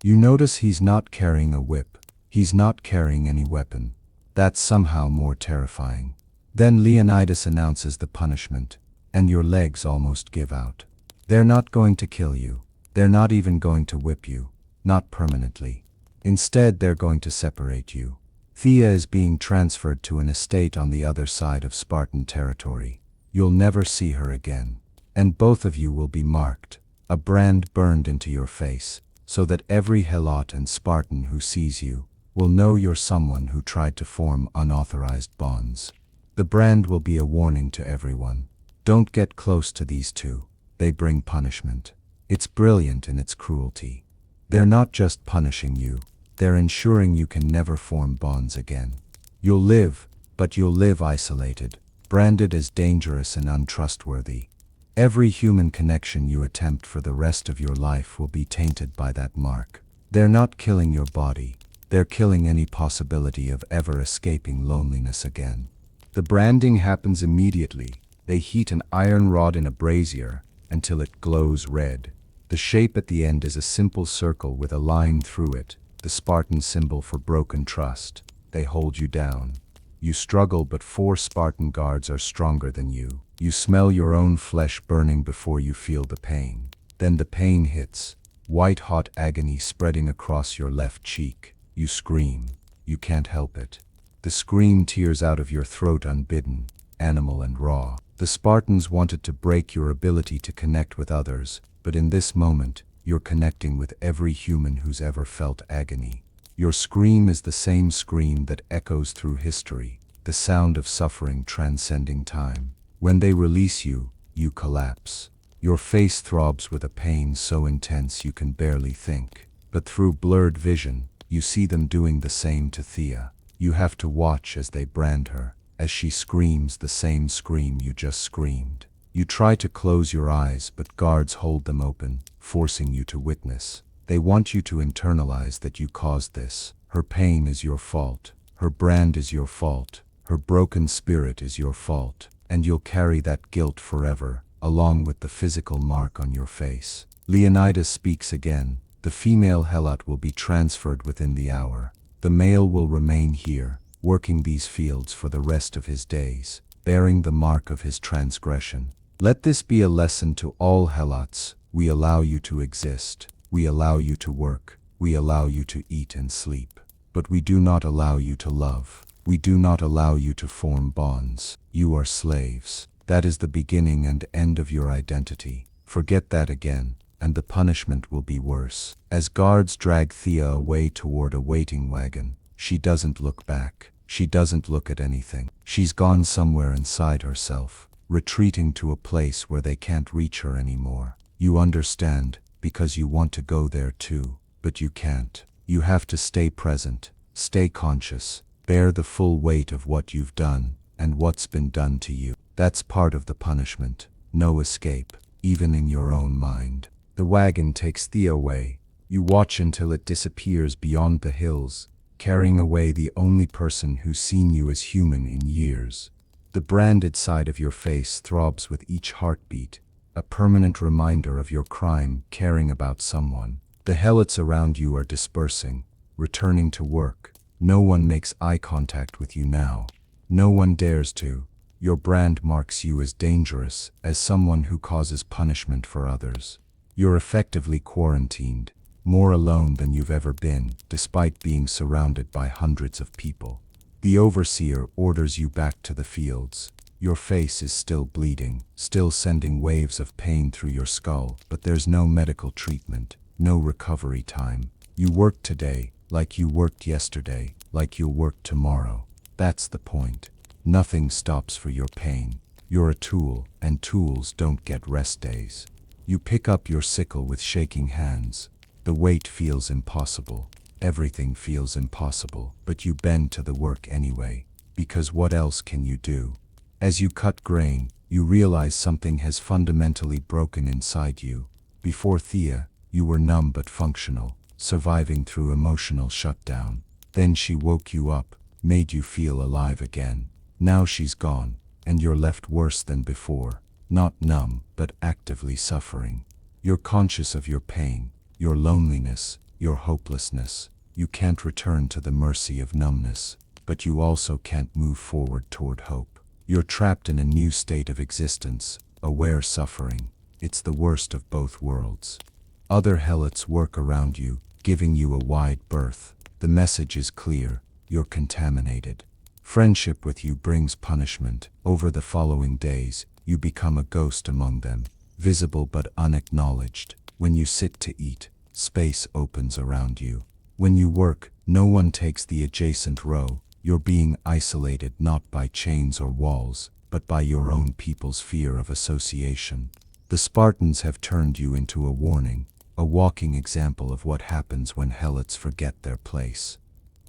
You notice he's not carrying a whip. He's not carrying any weapon. That's somehow more terrifying. Then Leonidas announces the punishment, and your legs almost give out. They're not going to kill you. They're not even going to whip you. Not permanently. Instead, they're going to separate you. Thea is being transferred to an estate on the other side of Spartan territory. You'll never see her again. And both of you will be marked, a brand burned into your face, so that every helot and Spartan who sees you will know you're someone who tried to form unauthorized bonds. The brand will be a warning to everyone. Don't get close to these two. They bring punishment. It's brilliant in its cruelty. They're not just punishing you, they're ensuring you can never form bonds again. You'll live, but you'll live isolated, branded as dangerous and untrustworthy. Every human connection you attempt for the rest of your life will be tainted by that mark. They're not killing your body, they're killing any possibility of ever escaping loneliness again. The branding happens immediately. They heat an iron rod in a brazier until it glows red. The shape at the end is a simple circle with a line through it, the Spartan symbol for broken trust. They hold you down. You struggle, but 4 Spartan guards are stronger than you. You smell your own flesh burning before you feel the pain. Then the pain hits, white-hot agony spreading across your left cheek. You scream. You can't help it. The scream tears out of your throat unbidden, animal and raw. The Spartans wanted to break your ability to connect with others, but in this moment, you're connecting with every human who's ever felt agony. Your scream is the same scream that echoes through history, the sound of suffering transcending time. When they release you, you collapse. Your face throbs with a pain so intense you can barely think. But through blurred vision, you see them doing the same to Thea. You have to watch as they brand her, as she screams the same scream you just screamed. You try to close your eyes, but guards hold them open, forcing you to witness. They want you to internalize that you caused this. Her pain is your fault. Her brand is your fault. Her broken spirit is your fault. And you'll carry that guilt forever, along with the physical mark on your face. Leonidas speaks again. The female helot will be transferred within the hour. The male will remain here, working these fields for the rest of his days, bearing the mark of his transgression. Let this be a lesson to all helots. We allow you to exist. We allow you to work. We allow you to eat and sleep. But we do not allow you to love. We do not allow you to form bonds. You are slaves. That is the beginning and end of your identity. Forget that again, and the punishment will be worse. As guards drag Thea away toward a waiting wagon, she doesn't look back. She doesn't look at anything. She's gone somewhere inside herself, retreating to a place where they can't reach her anymore. You understand, because you want to go there too, but you can't. You have to stay present, stay conscious, bear the full weight of what you've done, and what's been done to you. That's part of the punishment. No escape, even in your own mind. The wagon takes Thea away. You watch until it disappears beyond the hills, carrying away the only person who's seen you as human in years. The branded side of your face throbs with each heartbeat, a permanent reminder of your crime, caring about someone. The helots around you are dispersing, returning to work. No one makes eye contact with you now. No one dares to. Your brand marks you as dangerous, as someone who causes punishment for others. You're effectively quarantined, more alone than you've ever been, despite being surrounded by hundreds of people. The overseer orders you back to the fields. Your face is still bleeding, still sending waves of pain through your skull, but there's no medical treatment, no recovery time. You work today, like you worked yesterday, like you'll work tomorrow. That's the point. Nothing stops for your pain. You're a tool, and tools don't get rest days. You pick up your sickle with shaking hands. The weight feels impossible. Everything feels impossible, but you bend to the work anyway, because what else can you do? As you cut grain, you realize something has fundamentally broken inside you. Before Thea, you were numb but functional, surviving through emotional shutdown. Then she woke you up, made you feel alive again. Now she's gone, and you're left worse than before, not numb, but actively suffering. You're conscious of your pain, your loneliness, your hopelessness. You can't return to the mercy of numbness, but you also can't move forward toward hope. You're trapped in a new state of existence, aware suffering. It's the worst of both worlds. Other helots work around you, giving you a wide berth. The message is clear: you're contaminated. Friendship with you brings punishment. Over the following days, you become a ghost among them, visible but unacknowledged. When you sit to eat, space opens around you. When you work, no one takes the adjacent row. You're being isolated not by chains or walls, but by your own people's fear of association. The Spartans have turned you into a warning, a walking example of what happens when helots forget their place.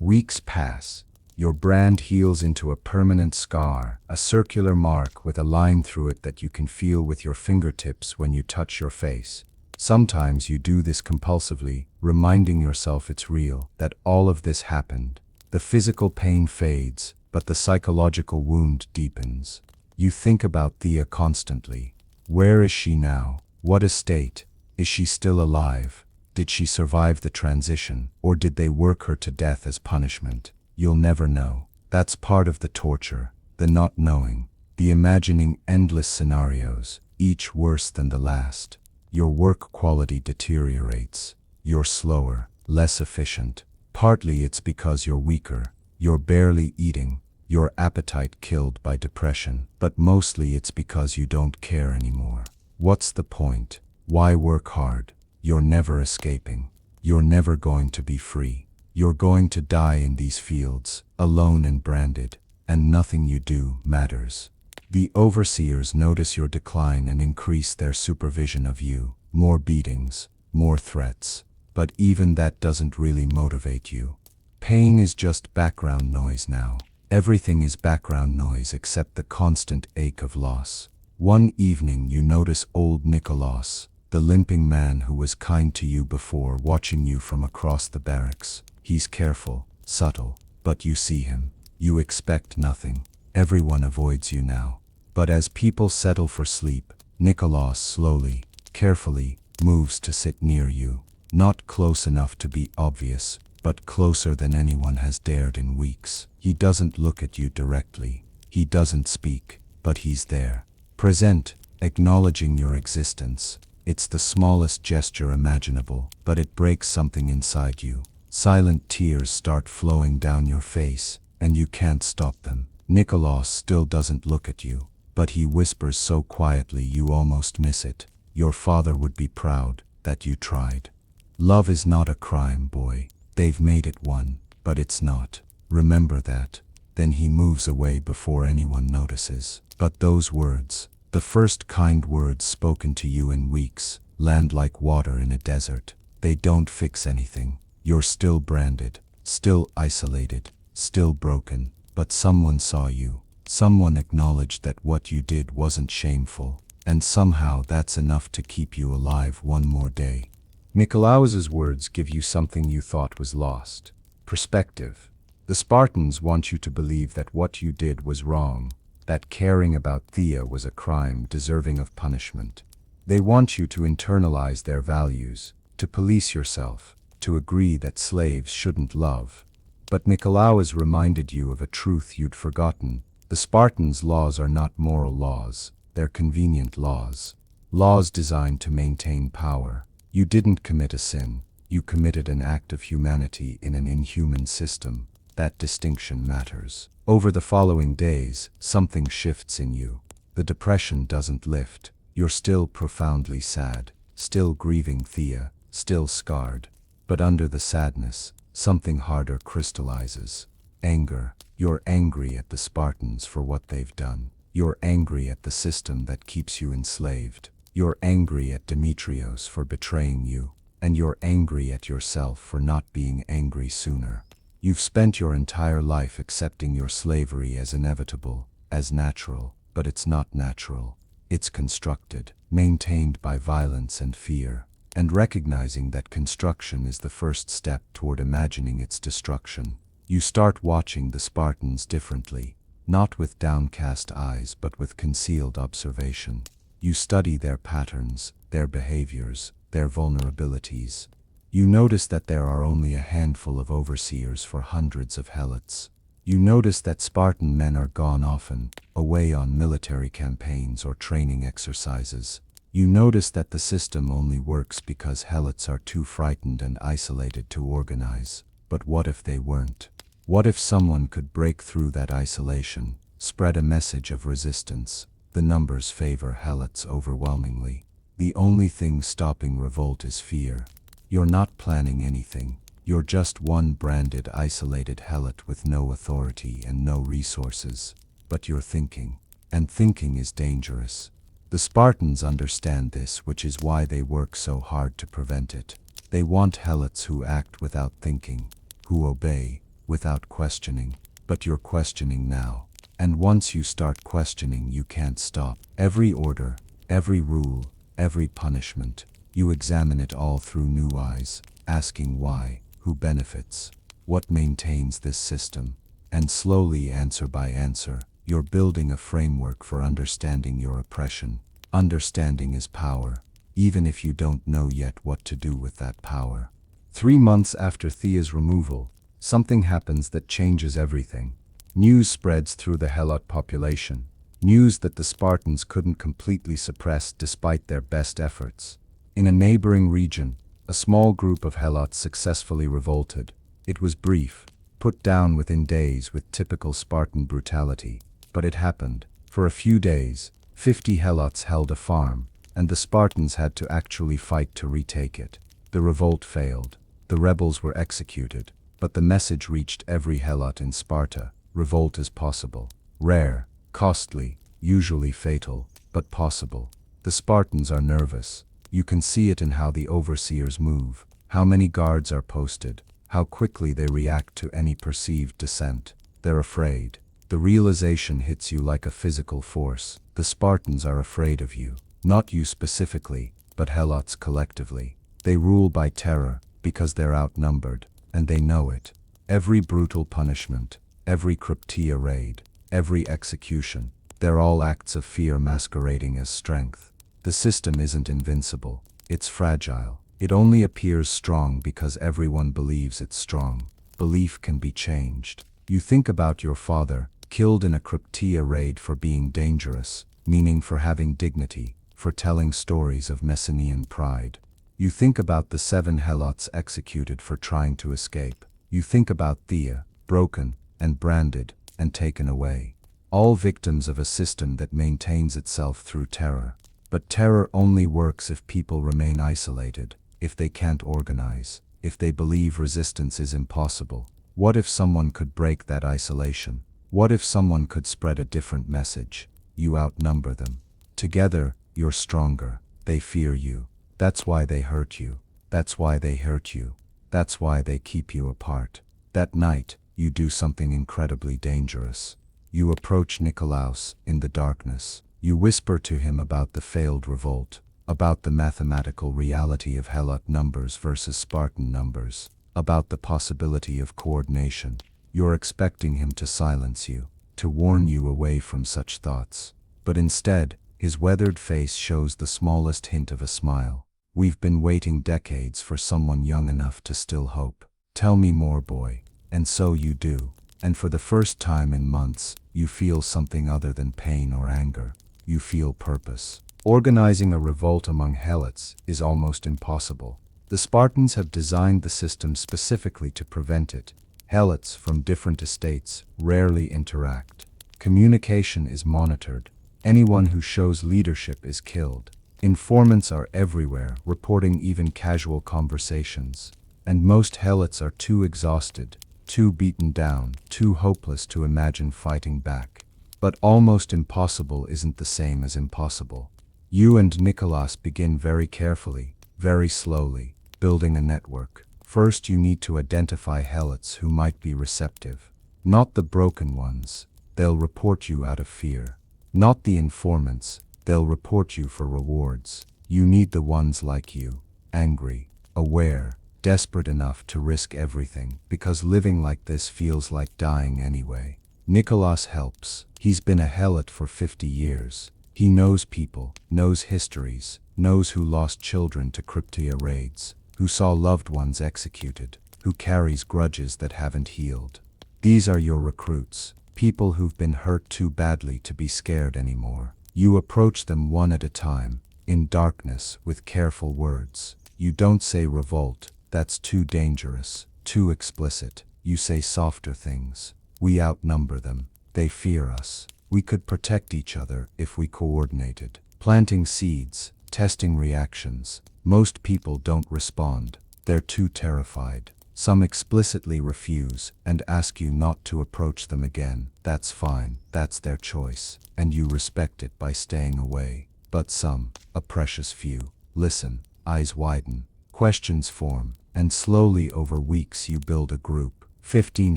Weeks pass. Your brand heals into a permanent scar, a circular mark with a line through it that you can feel with your fingertips when you touch your face. Sometimes you do this compulsively, reminding yourself it's real, that all of this happened. The physical pain fades, but the psychological wound deepens. You think about Thea constantly. Where is she now? What a state? Is she still alive? Did she survive the transition, or did they work her to death as punishment? You'll never know. That's part of the torture, the not knowing, the imagining endless scenarios, each worse than the last. Your work quality deteriorates. You're slower, less efficient. Partly it's because you're weaker, you're barely eating, your appetite killed by depression, but mostly it's because you don't care anymore. What's the point? Why work hard? You're never escaping. You're never going to be free. You're going to die in these fields, alone and branded, and nothing you do matters. The overseers notice your decline and increase their supervision of you. More beatings, more threats. But even that doesn't really motivate you. Pain is just background noise now. Everything is background noise except the constant ache of loss. One evening you notice old Alexios, the limping man who was kind to you before, watching you from across the barracks. He's careful, subtle, but you see him. You expect nothing. Everyone avoids you now. But as people settle for sleep, Alexios slowly, carefully, moves to sit near you. Not close enough to be obvious, but closer than anyone has dared in weeks. He doesn't look at you directly. He doesn't speak, but he's there. Present, acknowledging your existence. It's the smallest gesture imaginable, but it breaks something inside you. Silent tears start flowing down your face, and you can't stop them. Alexios still doesn't look at you, but he whispers so quietly you almost miss it. Your father would be proud that you tried. Love is not a crime, boy. They've made it one, but it's not. Remember that. Then he moves away before anyone notices. But those words, the first kind words spoken to you in weeks, land like water in a desert. They don't fix anything. You're still branded, still isolated, still broken, but someone saw you. Someone acknowledged that what you did wasn't shameful, and somehow that's enough to keep you alive one more day. Nicolaus's words give you something you thought was lost: perspective. The Spartans want you to believe that what you did was wrong, that caring about Thea was a crime deserving of punishment. They want you to internalize their values, to police yourself, to agree that slaves shouldn't love. But Nicolaus reminded you of a truth you'd forgotten. The Spartans' laws are not moral laws, they're convenient laws. Laws designed to maintain power. You didn't commit a sin, you committed an act of humanity in an inhuman system. That distinction matters. Over the following days, something shifts in you. The depression doesn't lift. You're still profoundly sad, still grieving Thea, still scarred. But under the sadness, something harder crystallizes. Anger. You're angry at the Spartans for what they've done. You're angry at the system that keeps you enslaved. You're angry at Demetrios for betraying you. And you're angry at yourself for not being angry sooner. You've spent your entire life accepting your slavery as inevitable, as natural, but it's not natural. It's constructed, maintained by violence and fear, and recognizing that construction is the first step toward imagining its destruction. You start watching the Spartans differently, not with downcast eyes but with concealed observation. You study their patterns, their behaviors, their vulnerabilities. You notice that there are only a handful of overseers for hundreds of helots. You notice that Spartan men are gone often, away on military campaigns or training exercises. You notice that the system only works because helots are too frightened and isolated to organize. But what if they weren't? What if someone could break through that isolation, spread a message of resistance? The numbers favor helots overwhelmingly. The only thing stopping revolt is fear. You're not planning anything. You're just one branded, isolated helot with no authority and no resources. But you're thinking. And thinking is dangerous. The Spartans understand this, which is why they work so hard to prevent it. They want helots who act without thinking, who obey without questioning. But you're questioning now. And once you start questioning, you can't stop. Every order, every rule, every punishment, you examine it all through new eyes, asking why, who benefits, what maintains this system. And slowly, answer by answer, you're building a framework for understanding your oppression. Understanding is power, even if you don't know yet what to do with that power. 3 months after Thea's removal, something happens that changes everything. News spreads through the helot population. News that the Spartans couldn't completely suppress despite their best efforts. In a neighboring region, a small group of helots successfully revolted. It was brief, put down within days with typical Spartan brutality. But it happened. For a few days, 50 helots held a farm, and the Spartans had to actually fight to retake it. The revolt failed. The rebels were executed. But the message reached every helot in Sparta: revolt is possible. Rare, costly, usually fatal, but possible. The Spartans are nervous. You can see it in how the overseers move, how many guards are posted, how quickly they react to any perceived dissent. They're afraid. The realization hits you like a physical force. The Spartans are afraid of you. Not you specifically, but helots collectively. They rule by terror, because they're outnumbered, and they know it. Every brutal punishment, every Krypteia raid, every execution, they're all acts of fear masquerading as strength. The system isn't invincible, it's fragile. It only appears strong because everyone believes it's strong. Belief can be changed. You think about your father, killed in a Krypteia raid for being dangerous, meaning for having dignity, for telling stories of Messenian pride. You think about the 7 helots executed for trying to escape. You think about Thea, broken and branded and taken away. All victims of a system that maintains itself through terror. But terror only works if people remain isolated, if they can't organize, if they believe resistance is impossible. What if someone could break that isolation? What if someone could spread a different message? You outnumber them. Together, you're stronger. They fear you. That's why they hurt you. That's why they hurt you. That's why they keep you apart. That night, you do something incredibly dangerous. You approach Nicolaus in the darkness. You whisper to him about the failed revolt, about the mathematical reality of Helot numbers versus Spartan numbers, about the possibility of coordination. You're expecting him to silence you, to warn you away from such thoughts. But instead, his weathered face shows the smallest hint of a smile. We've been waiting decades for someone young enough to still hope. Tell me more, boy. And so you do. And for the first time in months, you feel something other than pain or anger. You feel purpose. Organizing a revolt among helots is almost impossible. The Spartans have designed the system specifically to prevent it. Helots from different estates rarely interact. Communication is monitored. Anyone who shows leadership is killed. Informants are everywhere, reporting even casual conversations. And most helots are too exhausted, too beaten down, too hopeless to imagine fighting back. But almost impossible isn't the same as impossible. You and Nicholas begin very carefully, very slowly, building a network. First, you need to identify helots who might be receptive. Not the broken ones. They'll report you out of fear. Not the informants. They'll report you for rewards. You need the ones like you, angry, aware, desperate enough to risk everything, because living like this feels like dying anyway. Nicholas helps. He's been a helot for 50 years. He knows people, knows histories, knows who lost children to Krypteia raids, who saw loved ones executed, who carries grudges that haven't healed. These are your recruits, people who've been hurt too badly to be scared anymore. You approach them one at a time, in darkness, with careful words. You don't say revolt, that's too dangerous, too explicit. You say softer things. We outnumber them. They fear us. We could protect each other if we coordinated. Planting seeds, testing reactions. Most people don't respond. They're too terrified. Some explicitly refuse and ask you not to approach them again. That's fine. That's their choice. And you respect it by staying away. But some, a precious few, listen, eyes widen, questions form, and slowly over weeks you build a group. 15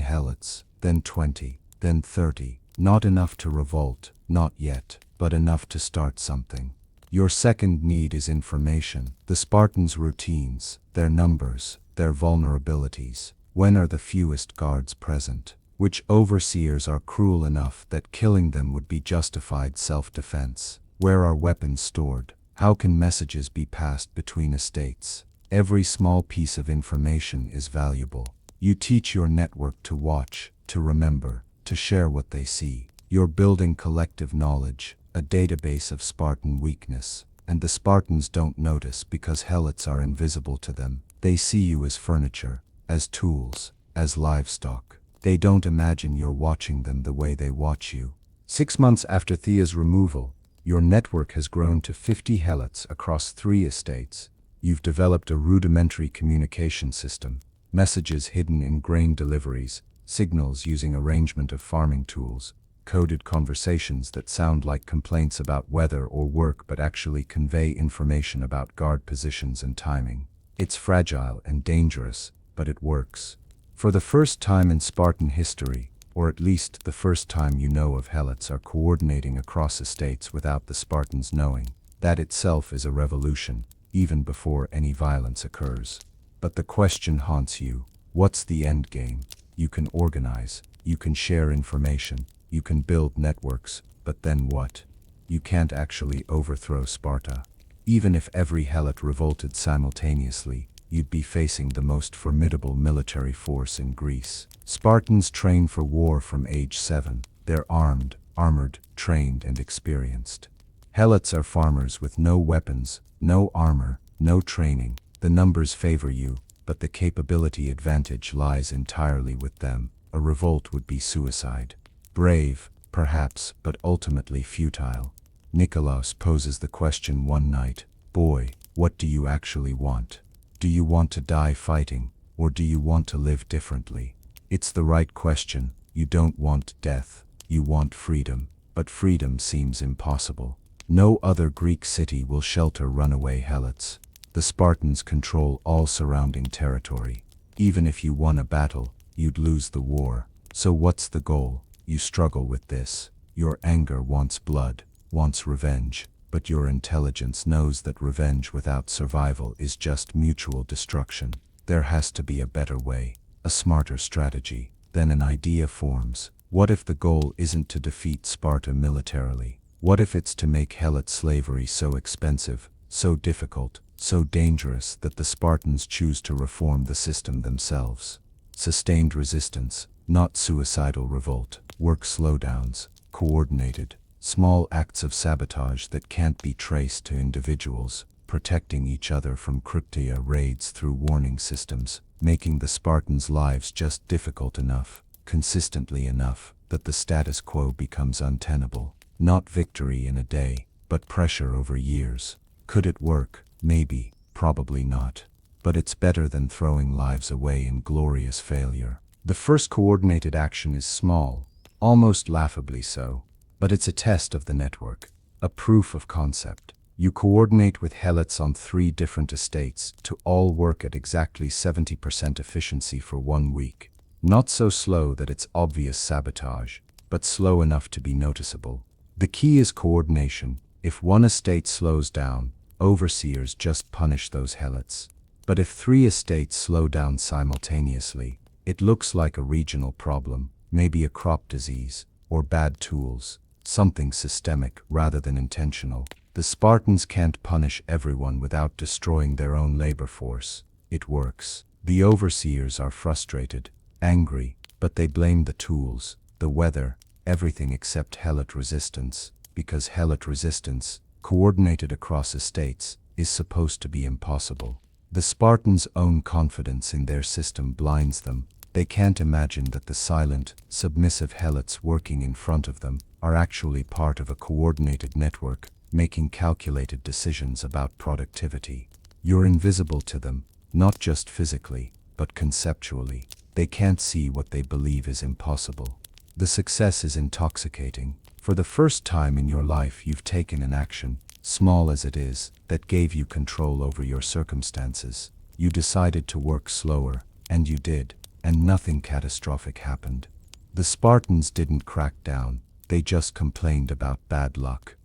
helots, then 20, then 30. Not enough to revolt, not yet, but enough to start something. Your second need is information. The Spartans' routines, their numbers, their vulnerabilities. When are the fewest guards present? Which overseers are cruel enough that killing them would be justified self-defense? Where are weapons stored? How can messages be passed between estates? Every small piece of information is valuable. You teach your network to watch, to remember, to share what they see. You're building collective knowledge, a database of Spartan weakness. And the Spartans don't notice because helots are invisible to them. They see you as furniture, as tools, as livestock. They don't imagine you're watching them the way they watch you. 6 months after Thea's removal, your network has grown to 50 helots across 3 estates. You've developed a rudimentary communication system, messages hidden in grain deliveries, signals using arrangement of farming tools, coded conversations that sound like complaints about weather or work but actually convey information about guard positions and timing. It's fragile and dangerous, but it works. For the first time in Spartan history, or at least the first time you know of helots are coordinating across estates without the Spartans knowing. That itself is a revolution, even before any violence occurs. But the question haunts you. What's the end game? You can organize, you can share information, you can build networks, but then what? You can't actually overthrow Sparta. Even if every helot revolted simultaneously, you'd be facing the most formidable military force in Greece. Spartans train for war from age 7. They're armed, armored, trained, and experienced. Helots are farmers with no weapons, no armor, no training. The numbers favor you, but the capability advantage lies entirely with them. A revolt would be suicide. Brave, perhaps, but ultimately futile. Nikolaos poses the question one night, "Boy, what do you actually want? Do you want to die fighting, or do you want to live differently?" It's the right question. You don't want death. You want freedom, but freedom seems impossible. No other Greek city will shelter runaway helots. The Spartans control all surrounding territory. Even if you won a battle, you'd lose the war. So what's the goal? You struggle with this. Your anger wants blood, wants revenge, but your intelligence knows that revenge without survival is just mutual destruction. There has to be a better way, a smarter strategy. Then an idea forms. What if the goal isn't to defeat Sparta militarily? What if it's to make helot slavery so expensive, so difficult, so dangerous that the Spartans choose to reform the system themselves? Sustained resistance, not suicidal revolt. Work slowdowns, coordinated, small acts of sabotage that can't be traced to individuals, protecting each other from Krypteia raids through warning systems, making the Spartans' lives just difficult enough, consistently enough, that the status quo becomes untenable. Not victory in a day, but pressure over years. Could it work? Maybe, probably not. But it's better than throwing lives away in glorious failure. The first coordinated action is small, almost laughably so, but it's a test of the network, a proof of concept. You coordinate with helots on 3 different estates to all work at exactly 70% efficiency for 1 week. Not so slow that it's obvious sabotage, but slow enough to be noticeable. The key is coordination. If one estate slows down, overseers just punish those helots. But if 3 estates slow down simultaneously, it looks like a regional problem, maybe a crop disease, or bad tools, something systemic rather than intentional. The Spartans can't punish everyone without destroying their own labor force. It works. The overseers are frustrated, angry, but they blame the tools, the weather, everything except helot resistance, because helot resistance, coordinated across estates, is supposed to be impossible. The Spartans' own confidence in their system blinds them. They can't imagine that the silent, submissive helots working in front of them are actually part of a coordinated network, making calculated decisions about productivity. You're invisible to them, not just physically, but conceptually. They can't see what they believe is impossible. The success is intoxicating. For the first time in your life, you've taken an action, small as it is, that gave you control over your circumstances. You decided to work slower, and you did, and nothing catastrophic happened. The Spartans didn't crack down, they just complained about bad luck.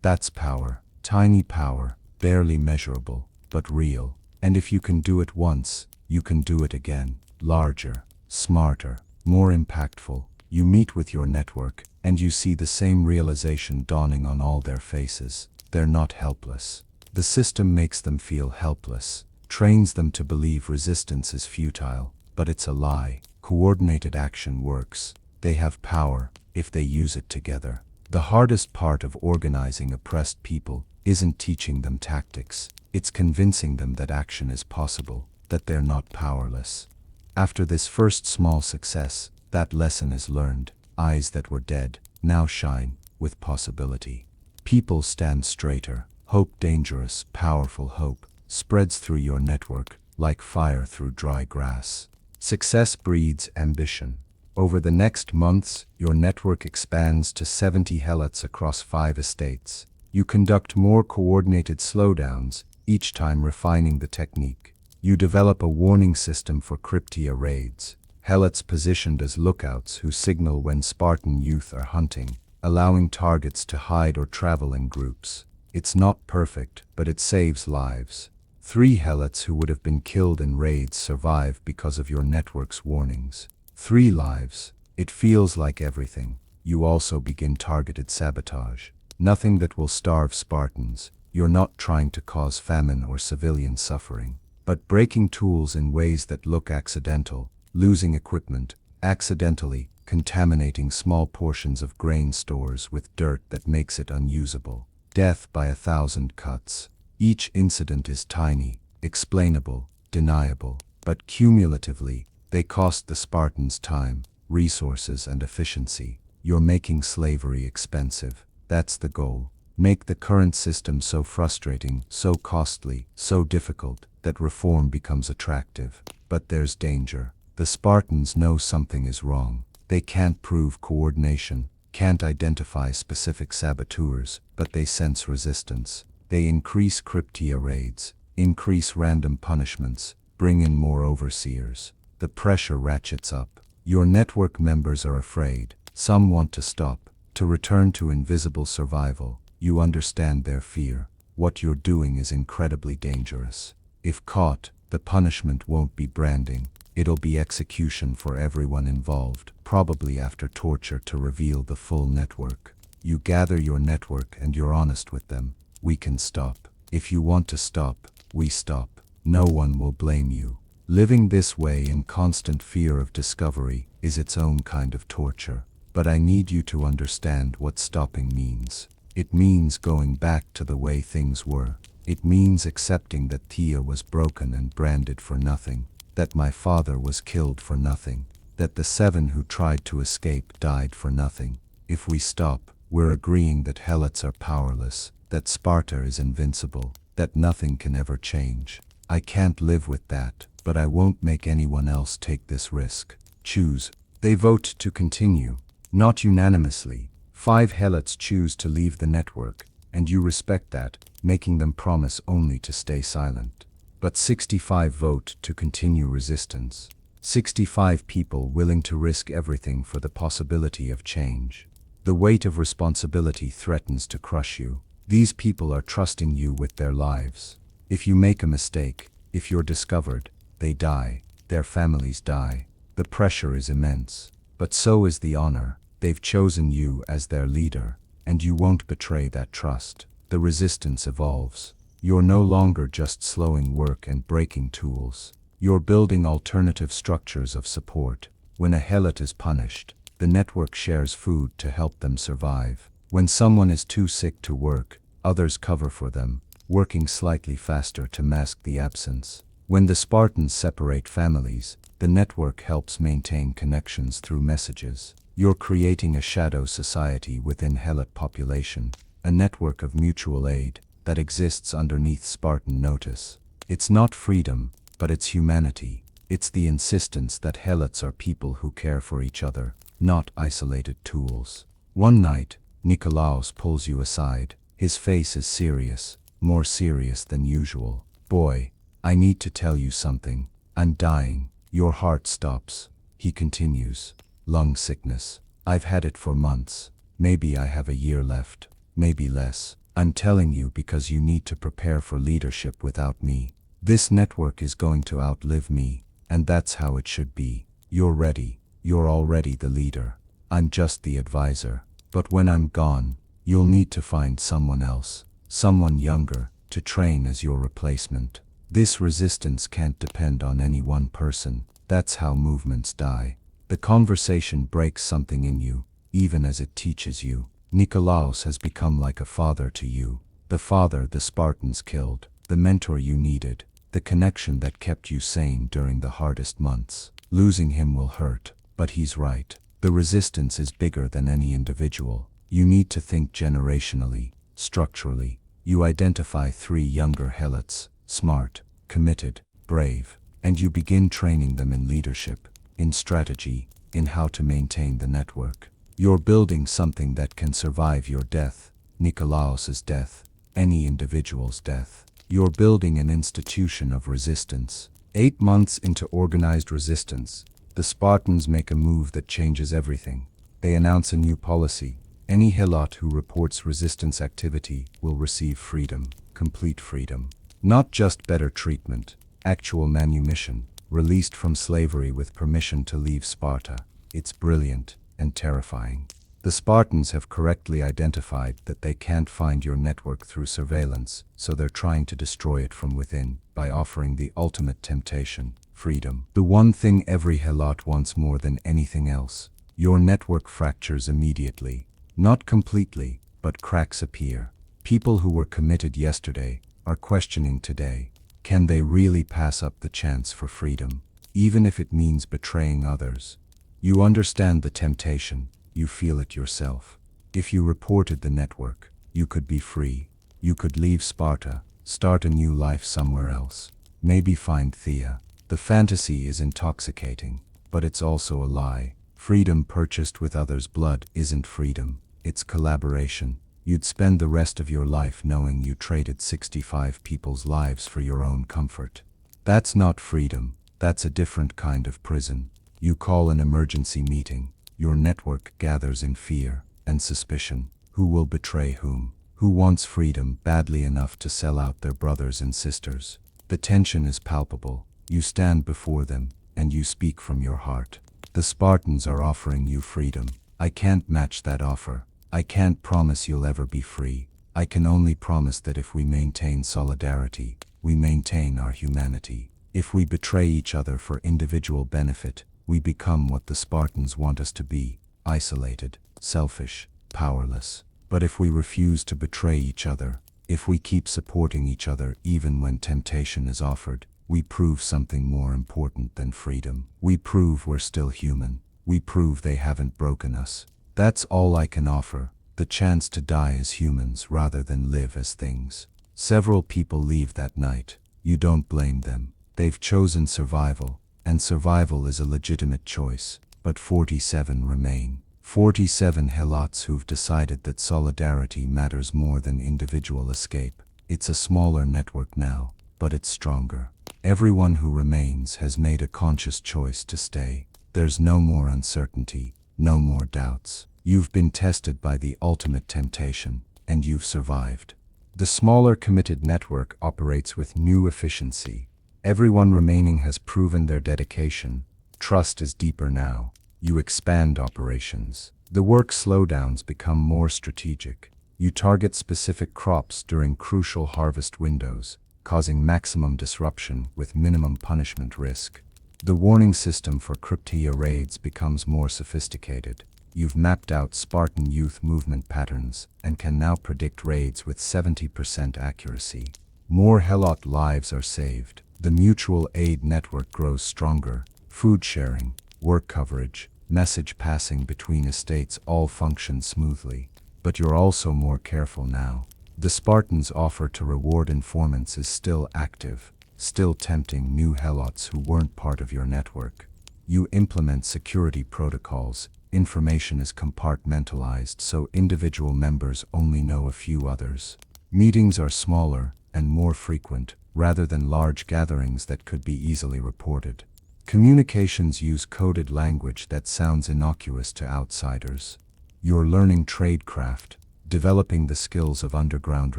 That's power, tiny power, barely measurable, but real. And if you can do it once, you can do it again, larger, smarter, more impactful. You meet with your network, and you see the same realization dawning on all their faces. They're not helpless. The system makes them feel helpless, trains them to believe resistance is futile, but it's a lie. Coordinated action works. They have power, if they use it together. The hardest part of organizing oppressed people isn't teaching them tactics. It's convincing them that action is possible, that they're not powerless. After this first small success, that lesson is learned. Eyes that were dead now shine with possibility. People stand straighter. Hope, dangerous, powerful hope, spreads through your network like fire through dry grass. Success breeds ambition. Over the next months, your network expands to 70 helots across 5 estates. You conduct more coordinated slowdowns, each time refining the technique. You develop a warning system for Krypteia raids. Helots positioned as lookouts who signal when Spartan youth are hunting, allowing targets to hide or travel in groups. It's not perfect, but it saves lives. 3 helots who would have been killed in raids survive because of your network's warnings. 3 lives. It feels like everything. You also begin targeted sabotage. Nothing that will starve Spartans. You're not trying to cause famine or civilian suffering, but breaking tools in ways that look accidental, losing equipment, accidentally contaminating small portions of grain stores with dirt that makes it unusable. Death by 1,000 cuts. Each incident is tiny, explainable, deniable, but cumulatively, they cost the Spartans time, resources, and efficiency. You're making slavery expensive. That's the goal. Make the current system so frustrating, so costly, so difficult, that reform becomes attractive. But there's danger. The Spartans know something is wrong. They can't prove coordination, can't identify specific saboteurs, but they sense resistance. They increase Krypteia raids, increase random punishments, bring in more overseers. The pressure ratchets up. Your network members are afraid. Some want to stop, to return to invisible survival. You understand their fear. What you're doing is incredibly dangerous. If caught, the punishment won't be branding. It'll be execution for everyone involved, probably after torture to reveal the full network. You gather your network and you're honest with them. We can stop. If you want to stop, we stop. No one will blame you. Living this way in constant fear of discovery is its own kind of torture. But I need you to understand what stopping means. It means going back to the way things were. It means accepting that Thea was broken and branded for nothing, that my father was killed for nothing, that the 7 who tried to escape died for nothing. If we stop, we're agreeing that helots are powerless, that Sparta is invincible, that nothing can ever change. I can't live with that, but I won't make anyone else take this risk. Choose. They vote to continue. Not unanimously. 5 helots choose to leave the network, and you respect that, making them promise only to stay silent. But 65 vote to continue resistance. 65 people willing to risk everything for the possibility of change. The weight of responsibility threatens to crush you. These people are trusting you with their lives. If you make a mistake, if you're discovered, they die. Their families die. The pressure is immense. But so is the honor. They've chosen you as their leader, and you won't betray that trust. The resistance evolves. You're no longer just slowing work and breaking tools. You're building alternative structures of support. When a helot is punished, the network shares food to help them survive. When someone is too sick to work, others cover for them, working slightly faster to mask the absence. When the Spartans separate families, the network helps maintain connections through messages. You're creating a shadow society within helot population, a network of mutual aid that exists underneath Spartan notice. It's not freedom, but it's humanity. It's the insistence that helots are people who care for each other, not isolated tools. One night, Nicolaos pulls you aside. His face is serious, more serious than usual. Boy, I need to tell you something. I'm dying. Your heart stops. He continues. Lung sickness. I've had it for months. Maybe I have a year left. Maybe less. I'm telling you because you need to prepare for leadership without me. This network is going to outlive me, and that's how it should be. You're ready. You're already the leader. I'm just the advisor. But when I'm gone, you'll need to find someone else, someone younger, to train as your replacement. This resistance can't depend on any one person. That's how movements die. The conversation breaks something in you, even as it teaches you. Nicolaos has become like a father to you. The father the Spartans killed, the mentor you needed, the connection that kept you sane during the hardest months. Losing him will hurt, but he's right. The resistance is bigger than any individual. You need to think generationally, structurally. You identify 3 younger helots, smart, committed, brave, and you begin training them in leadership, in strategy, in how to maintain the network. You're building something that can survive your death, Nicolaos's death, any individual's death. You're building an institution of resistance. 8 months into organized resistance, the Spartans make a move that changes everything. They announce a new policy. Any helot who reports resistance activity will receive freedom, complete freedom. Not just better treatment, actual manumission, released from slavery with permission to leave Sparta. It's brilliant and terrifying. The Spartans have correctly identified that they can't find your network through surveillance, so they're trying to destroy it from within by offering the ultimate temptation, freedom. The one thing every helot wants more than anything else. Your network fractures immediately. Not completely, but cracks appear. People who were committed yesterday are questioning today. Can they really pass up the chance for freedom, even if it means betraying others? You understand the temptation. You feel it yourself. If you reported the network, you could be free. You could leave Sparta, start a new life somewhere else. Maybe find Thea. The fantasy is intoxicating, but it's also a lie. Freedom purchased with others' blood isn't freedom. It's collaboration. You'd spend the rest of your life knowing you traded 65 people's lives for your own comfort. That's not freedom. That's a different kind of prison. You call an emergency meeting. your network gathers in fear and suspicion. Who will betray whom? Who wants freedom badly enough to sell out their brothers and sisters? The tension is palpable. You stand before them, and you speak from your heart. The Spartans are offering you freedom. I can't match that offer. I can't promise you'll ever be free. I can only promise that if we maintain solidarity, we maintain our humanity. If we betray each other for individual benefit, we become what the Spartans want us to be: isolated, selfish, powerless. But if we refuse to betray each other, if we keep supporting each other even when temptation is offered, we prove something more important than freedom. We prove we're still human. We prove they haven't broken us. That's all I can offer, the chance to die as humans rather than live as things. Several people leave that night. You don't blame them. They've chosen survival, and survival is a legitimate choice. But 47 remain. 47 helots who've decided that solidarity matters more than individual escape. It's a smaller network now, but it's stronger. Everyone who remains has made a conscious choice to stay. There's no more uncertainty, no more doubts. You've been tested by the ultimate temptation, and you've survived. The smaller committed network operates with new efficiency. Everyone remaining has proven their dedication. Trust is deeper now. You expand operations. The work slowdowns become more strategic. You target specific crops during crucial harvest windows, causing maximum disruption with minimum punishment risk. The warning system for Krypteia raids becomes more sophisticated. You've mapped out Spartan youth movement patterns and can now predict raids with 70% accuracy. More Helot lives are saved. The mutual aid network grows stronger. Food sharing, work coverage, message passing between estates all function smoothly. But you're also more careful now. The Spartans' offer to reward informants is still active, still tempting new helots who weren't part of your network. You implement security protocols. Information is compartmentalized so individual members only know a few others. Meetings are smaller and more frequent, rather than large gatherings that could be easily reported. Communications use coded language that sounds innocuous to outsiders. You're learning tradecraft, developing the skills of underground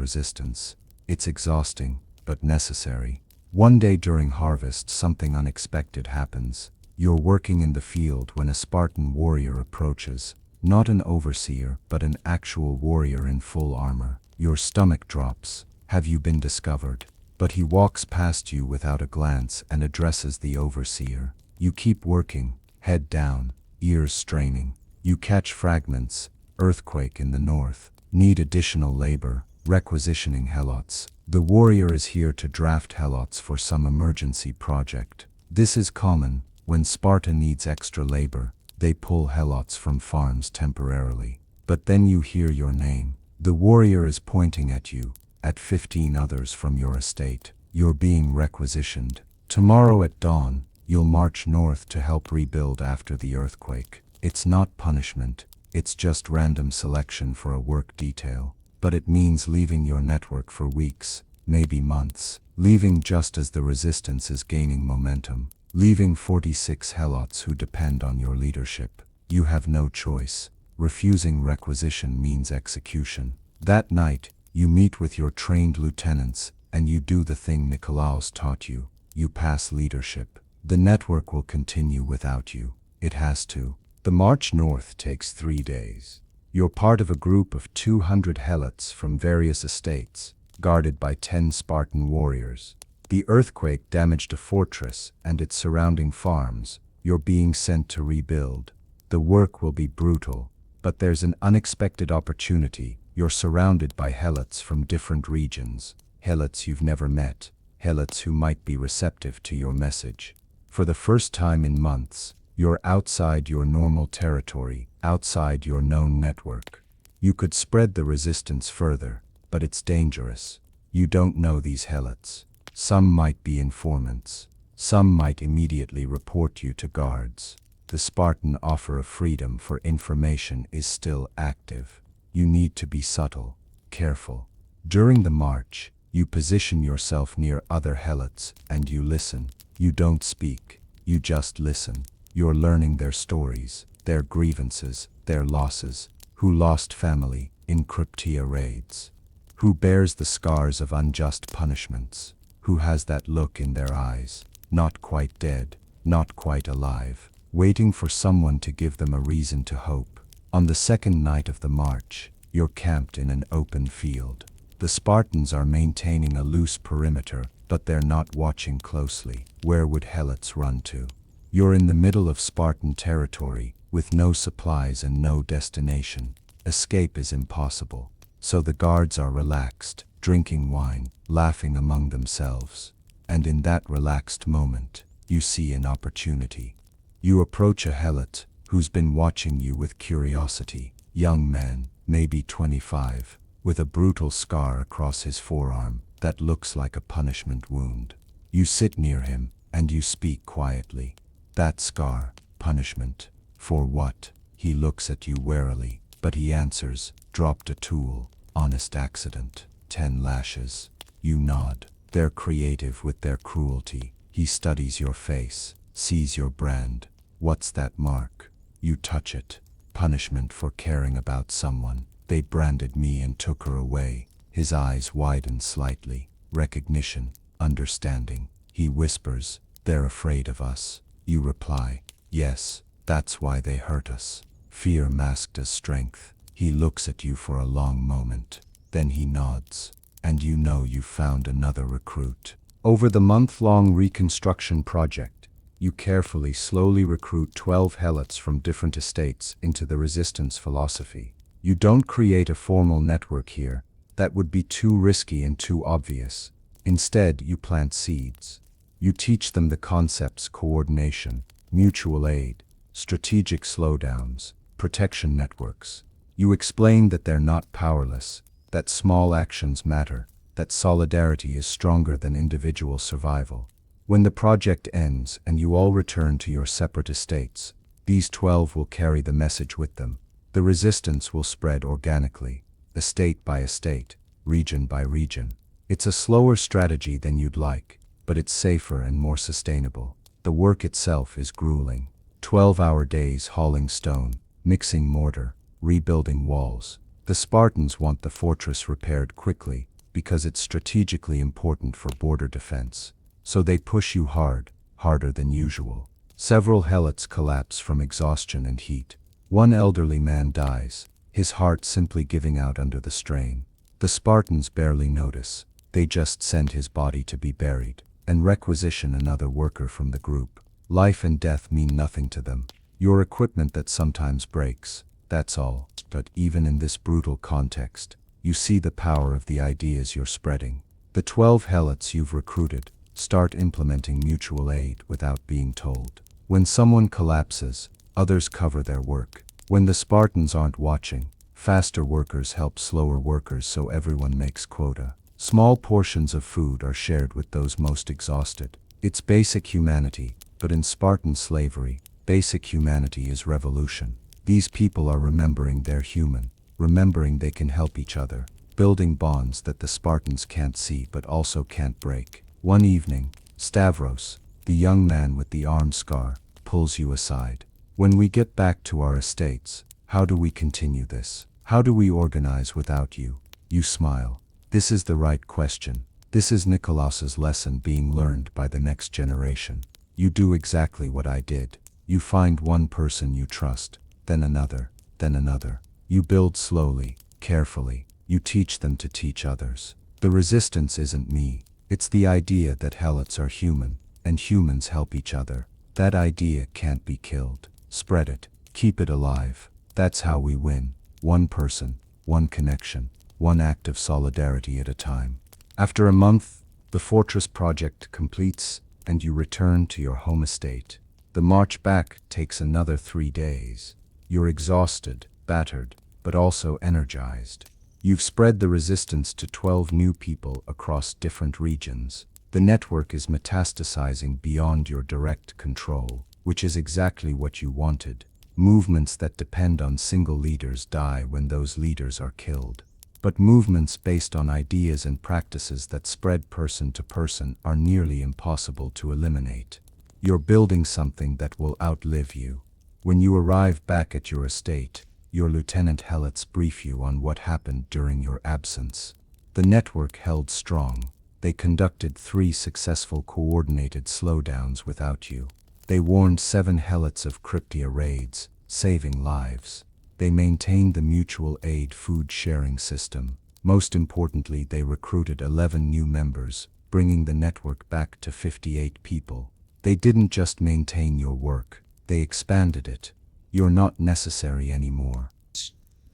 resistance. It's exhausting, but necessary. One day during harvest, something unexpected happens. You're working in the field when a Spartan warrior approaches. Not an overseer, but an actual warrior in full armor. Your stomach drops. Have you been discovered? But he walks past you without a glance and addresses the overseer. You keep working, head down, ears straining. You catch fragments. Earthquake in the north. Need additional labor. Requisitioning helots. The warrior is here to draft helots for some emergency project. This is common. When Sparta needs extra labor, they pull helots from farms temporarily. But then you hear your name. The warrior is pointing at you, at 15 others from your estate. You're being requisitioned. Tomorrow at dawn, you'll march north to help rebuild after the earthquake. It's not punishment. It's just random selection for a work detail. But it means leaving your network for weeks, maybe months. Leaving just as the resistance is gaining momentum. Leaving 46 helots who depend on your leadership. You have no choice. Refusing requisition means execution. That night, you meet with your trained lieutenants, and you do the thing Alexios taught you. You pass leadership. The network will continue without you. It has to. The march north takes 3 days. You're part of a group of 200 helots from various estates, guarded by 10 Spartan warriors. The earthquake damaged a fortress and its surrounding farms. You're being sent to rebuild. The work will be brutal, but there's an unexpected opportunity. You're surrounded by helots from different regions. Helots you've never met. Helots who might be receptive to your message. For the first time in months, you're outside your normal territory, outside your known network. You could spread the resistance further, but it's dangerous. You don't know these helots. Some might be informants. Some might immediately report you to guards. The Spartan offer of freedom for information is still active. You need to be subtle, careful. During the march, you position yourself near other helots and you listen. You don't speak, you just listen. You're learning their stories. their grievances, their losses, who lost family in Krypteia raids, who bears the scars of unjust punishments, who has that look in their eyes, not quite dead, not quite alive, waiting for someone to give them a reason to hope. On the second night of the march, you're camped in an open field. The Spartans are maintaining a loose perimeter, but they're not watching closely. Where would helots run to? You're in the middle of Spartan territory, with no supplies and no destination. Escape is impossible. So the guards are relaxed, drinking wine, laughing among themselves. And in that relaxed moment, you see an opportunity. You approach a helot who's been watching you with curiosity. Young man, maybe 25, with a brutal scar across his forearm that looks like a punishment wound. You sit near him and you speak quietly. That scar, punishment. For what? He looks at you warily, but he answers, dropped a tool, honest accident, 10 lashes. You nod. They're creative with their cruelty. He studies your face, sees your brand. What's that mark? You touch it. Punishment for caring about someone. They branded me and took her away. His eyes widen slightly. Recognition, understanding. He whispers, they're afraid of us. You reply, yes, that's why they hurt us. Fear masked as strength. He looks at you for a long moment. Then he nods. And you know you've found another recruit. Over the month-long reconstruction project, you carefully, slowly recruit 12 helots from different estates into the resistance philosophy. You don't create a formal network here. That would be too risky and too obvious. Instead, you plant seeds. You teach them the concepts coordination, mutual aid, strategic slowdowns, protection networks. You explain that they're not powerless, that small actions matter, that solidarity is stronger than individual survival. When the project ends and you all return to your separate estates, these 12 will carry the message with them. The resistance will spread organically, estate by estate, region by region. It's a slower strategy than you'd like, but it's safer and more sustainable. The work itself is grueling. 12-hour days hauling stone, mixing mortar, rebuilding walls. The Spartans want the fortress repaired quickly because it's strategically important for border defense. So they push you hard, harder than usual. Several helots collapse from exhaustion and heat. One elderly man dies, his heart simply giving out under the strain. The Spartans barely notice. They just send his body to be buried and requisition another worker from the group. Life and death mean nothing to them. Your equipment that sometimes breaks, that's all. But even in this brutal context, you see the power of the ideas you're spreading. The 12 helots you've recruited start implementing mutual aid without being told. When someone collapses, others cover their work. When the Spartans aren't watching, faster workers help slower workers so everyone makes quota. Small portions of food are shared with those most exhausted. It's basic humanity, but in Spartan slavery, basic humanity is revolution. These people are remembering they're human, remembering they can help each other, building bonds that the Spartans can't see but also can't break. One evening, Stavros, the young man with the arm scar, pulls you aside. When we get back to our estates, how do we continue this? How do we organize without you? You smile. This is the right question. This is Nikolaos's lesson being learned by the next generation. You do exactly what I did. You find one person you trust, then another, then another. You build slowly, carefully. You teach them to teach others. The resistance isn't me. It's the idea that helots are human, and humans help each other. That idea can't be killed. Spread it. Keep it alive. That's how we win. One person, one connection, one act of solidarity at a time. After a month, the fortress project completes, and you return to your home estate. The march back takes another 3 days. You're exhausted, battered, but also energized. You've spread the resistance to 12 new people across different regions. The network is metastasizing beyond your direct control, which is exactly what you wanted. Movements that depend on single leaders die when those leaders are killed. But movements based on ideas and practices that spread person to person are nearly impossible to eliminate. You're building something that will outlive you. When you arrive back at your estate, your Lieutenant Helots brief you on what happened during your absence. The network held strong. They conducted 3 successful coordinated slowdowns without you. They warned 7 helots of Krypteia raids, saving lives. They maintained the mutual aid food sharing system. Most importantly, they recruited 11 new members, bringing the network back to 58 people. They didn't just maintain your work, they expanded it. You're not necessary anymore.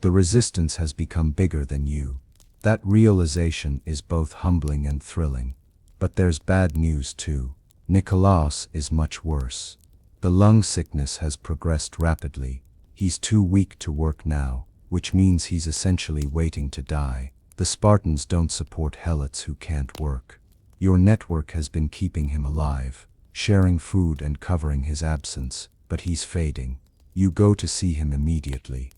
The resistance has become bigger than you. That realization is both humbling and thrilling. But there's bad news too. Alexios is much worse. The lung sickness has progressed rapidly. He's too weak to work now, which means he's essentially waiting to die. The Spartans don't support helots who can't work. Your network has been keeping him alive, sharing food and covering his absence, but he's fading. You go to see him immediately.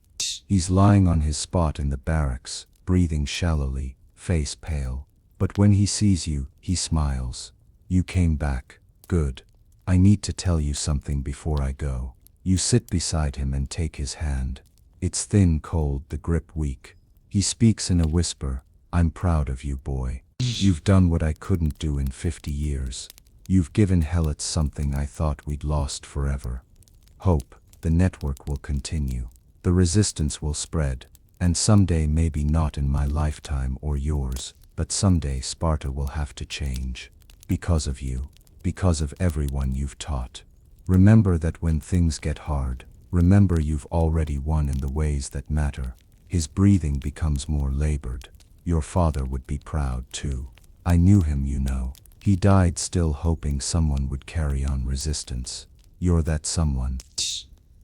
He's lying on his spot in the barracks, breathing shallowly, face pale. But when he sees you, he smiles. You came back. Good. I need to tell you something before I go. You sit beside him and take his hand. It's thin, cold, the grip weak. He speaks in a whisper. I'm proud of you, boy. You've done what I couldn't do in 50 years. You've given helots something I thought we'd lost forever. Hope. The network will continue. The resistance will spread. And someday, maybe not in my lifetime or yours, but someday Sparta will have to change. Because of you. Because of everyone you've taught. Remember that when things get hard, remember you've already won in the ways that matter. His breathing becomes more labored. Your father would be proud too. I knew him, you know. He died still hoping someone would carry on resistance. You're that someone.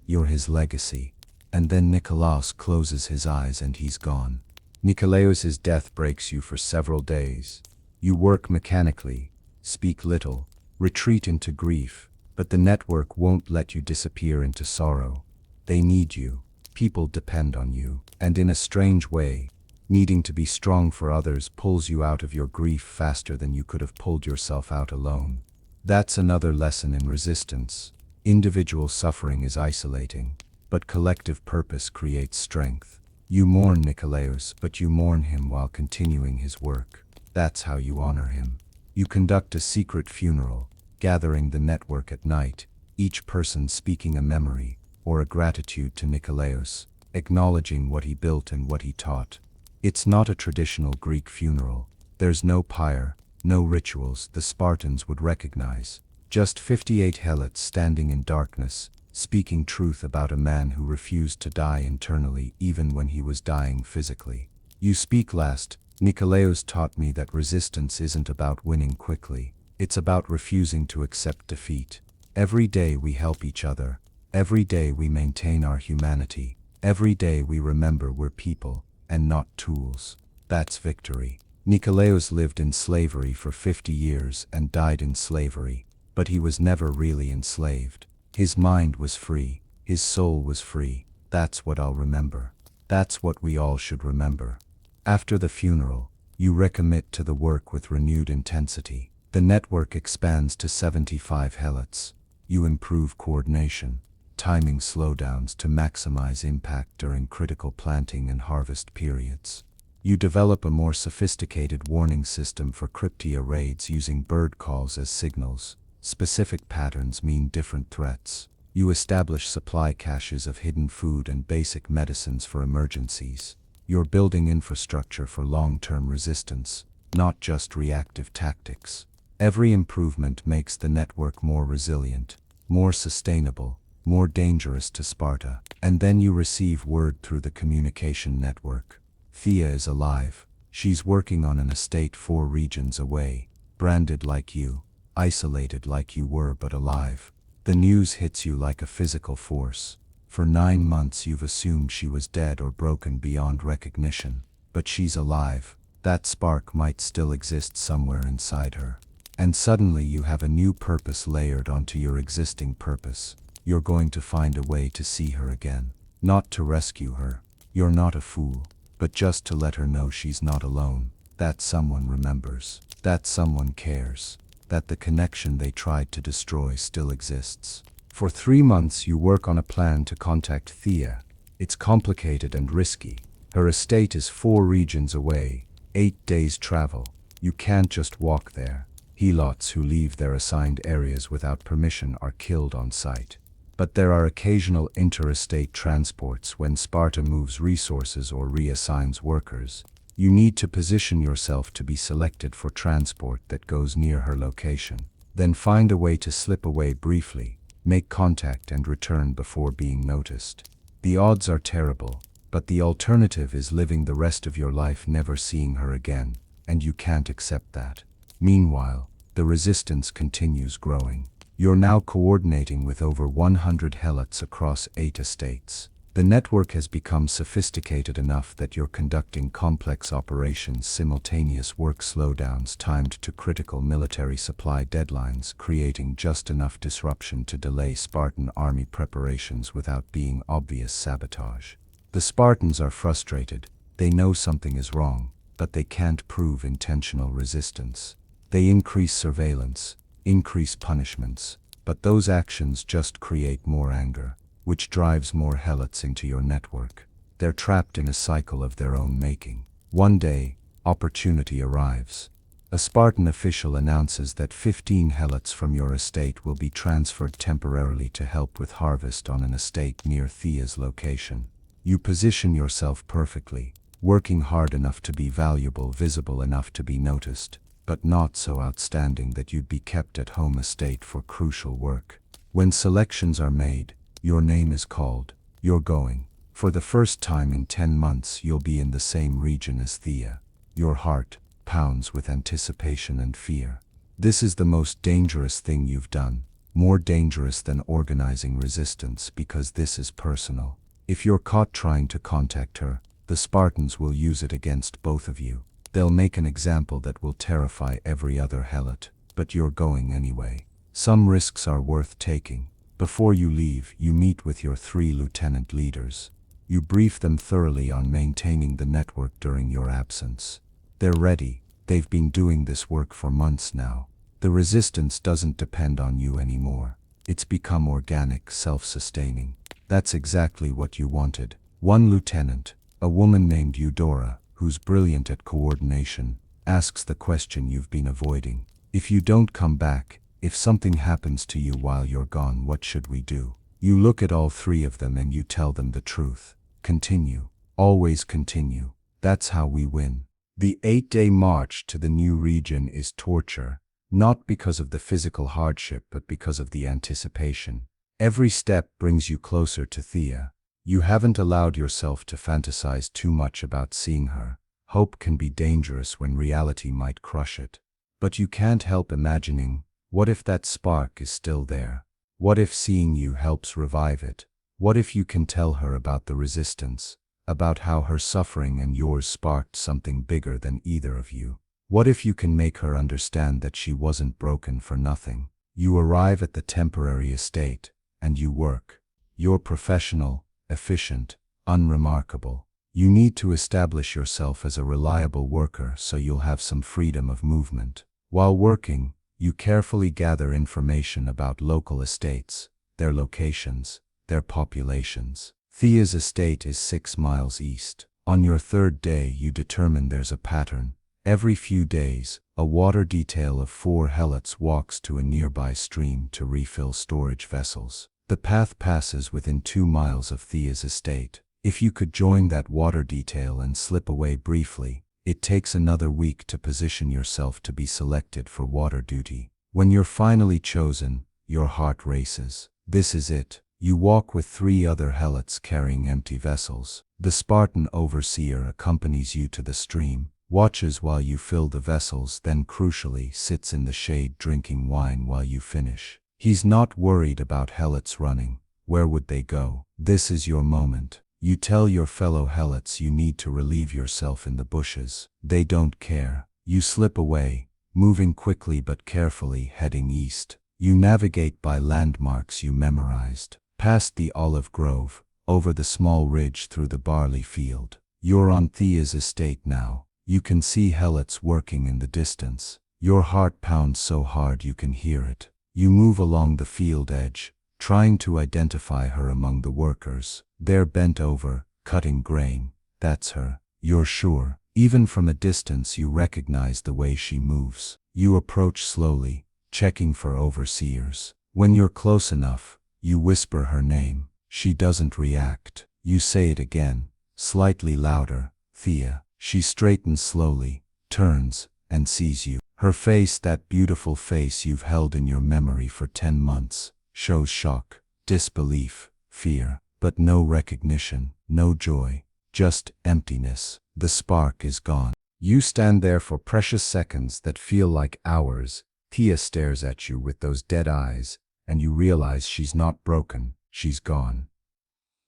You're his legacy. And then Alexios closes his eyes and he's gone. Alexios' death breaks you for several days. You work mechanically, speak little, retreat into grief, but the network won't let you disappear into sorrow. They need you. People depend on you. And in a strange way, needing to be strong for others pulls you out of your grief faster than you could have pulled yourself out alone. That's another lesson in resistance. Individual suffering is isolating, but collective purpose creates strength. You mourn Alexios, but you mourn him while continuing his work. That's how you honor him. You conduct a secret funeral, gathering the network at night, each person speaking a memory or a gratitude to Alexios, acknowledging what he built and what he taught. It's not a traditional Greek funeral. There's no pyre, no rituals the Spartans would recognize. Just 58 helots standing in darkness, speaking truth about a man who refused to die internally even when he was dying physically. You speak last. Alexios taught me that resistance isn't about winning quickly. It's about refusing to accept defeat. Every day we help each other. Every day we maintain our humanity. Every day we remember we're people, and not tools. That's victory. Alexios lived in slavery for 50 years and died in slavery. But he was never really enslaved. His mind was free. His soul was free. That's what I'll remember. That's what we all should remember. After the funeral, you recommit to the work with renewed intensity. The network expands to 75 helots. You improve coordination, timing slowdowns to maximize impact during critical planting and harvest periods. You develop a more sophisticated warning system for Krypteia raids using bird calls as signals. Specific patterns mean different threats. You establish supply caches of hidden food and basic medicines for emergencies. You're building infrastructure for long-term resistance, not just reactive tactics. Every improvement makes the network more resilient, more sustainable, more dangerous to Sparta. And then you receive word through the communication network. Thea is alive. She's working on an estate 4 regions away, branded like you. Isolated like you were, but alive. The news hits you like a physical force. For 9 months you've assumed she was dead or broken beyond recognition. But she's alive. That spark might still exist somewhere inside her. And suddenly you have a new purpose layered onto your existing purpose. You're going to find a way to see her again. Not to rescue her. You're not a fool. But just to let her know she's not alone. That someone remembers. That someone cares. That the connection they tried to destroy still exists. For 3 months you work on a plan to contact Thea. It's complicated and risky. Her estate is 4 regions away, 8 days travel. You can't just walk there. Helots who leave their assigned areas without permission are killed on sight. But there are occasional interstate transports when Sparta moves resources or reassigns workers. You need to position yourself to be selected for transport that goes near her location. Then find a way to slip away briefly, make contact and return before being noticed. The odds are terrible, but the alternative is living the rest of your life never seeing her again, and you can't accept that. Meanwhile, the resistance continues growing. You're now coordinating with over 100 helots across 8 estates. The network has become sophisticated enough that you're conducting complex operations, simultaneous work slowdowns timed to critical military supply deadlines, creating just enough disruption to delay Spartan army preparations without being obvious sabotage. The Spartans are frustrated. They know something is wrong, but they can't prove intentional resistance. They increase surveillance, increase punishments, but those actions just create more anger, which drives more helots into your network. They're trapped in a cycle of their own making. One day, opportunity arrives. A Spartan official announces that 15 helots from your estate will be transferred temporarily to help with harvest on an estate near Thea's location. You position yourself perfectly, working hard enough to be valuable, visible enough to be noticed, but not so outstanding that you'd be kept at home estate for crucial work. When selections are made, your name is called. You're going. For the first time in 10 months you'll be in the same region as Thea. Your heart pounds with anticipation and fear. This is the most dangerous thing you've done, more dangerous than organizing resistance because this is personal. If you're caught trying to contact her, the Spartans will use it against both of you. They'll make an example that will terrify every other helot, but you're going anyway. Some risks are worth taking. Before you leave, you meet with your 3 lieutenant leaders. You brief them thoroughly on maintaining the network during your absence. They're ready. They've been doing this work for months now. The resistance doesn't depend on you anymore. It's become organic, self-sustaining. That's exactly what you wanted. One lieutenant, a woman named Eudora, who's brilliant at coordination, asks the question you've been avoiding. If you don't come back, if something happens to you while you're gone, what should we do? You look at all 3 of them and you tell them the truth. Continue. Always continue. That's how we win. The 8-day march to the new region is torture, not because of the physical hardship but because of the anticipation. Every step brings you closer to Thea. You haven't allowed yourself to fantasize too much about seeing her. Hope can be dangerous when reality might crush it. But you can't help imagining, what if that spark is still there? What if seeing you helps revive it? What if you can tell her about the resistance, about how her suffering and yours sparked something bigger than either of you? What if you can make her understand that she wasn't broken for nothing? You arrive at the temporary estate, and you work. You're professional, efficient, unremarkable. You need to establish yourself as a reliable worker so you'll have some freedom of movement. While working, you carefully gather information about local estates, their locations, their populations. Thea's estate is 6 miles east. On your 3rd day, you determine there's a pattern. Every few days, a water detail of 4 helots walks to a nearby stream to refill storage vessels. The path passes within 2 miles of Thea's estate. If you could join that water detail and slip away briefly, it takes another week to position yourself to be selected for water duty. When you're finally chosen, your heart races. This is it. You walk with 3 other helots carrying empty vessels. The Spartan overseer accompanies you to the stream, watches while you fill the vessels, then crucially sits in the shade drinking wine while you finish. He's not worried about helots running. Where would they go? This is your moment. You tell your fellow helots you need to relieve yourself in the bushes. They don't care. You slip away, moving quickly but carefully, heading east. You navigate by landmarks you memorized, past the olive grove, over the small ridge through the barley field. You're on Thea's estate now. You can see helots working in the distance. Your heart pounds so hard you can hear it. You move along the field edge, trying to identify her among the workers. They're bent over, cutting grain. That's her. You're sure. Even from a distance you recognize the way she moves. You approach slowly, checking for overseers. When you're close enough, you whisper her name. She doesn't react. You say it again, slightly louder, Thea. She straightens slowly, turns, and sees you. Her face, that beautiful face you've held in your memory for 10 months, shows shock, disbelief, fear, but no recognition, no joy, just emptiness. The spark is gone. You stand there for precious seconds that feel like hours. Thea stares at you with those dead eyes, and you realize she's not broken, she's gone.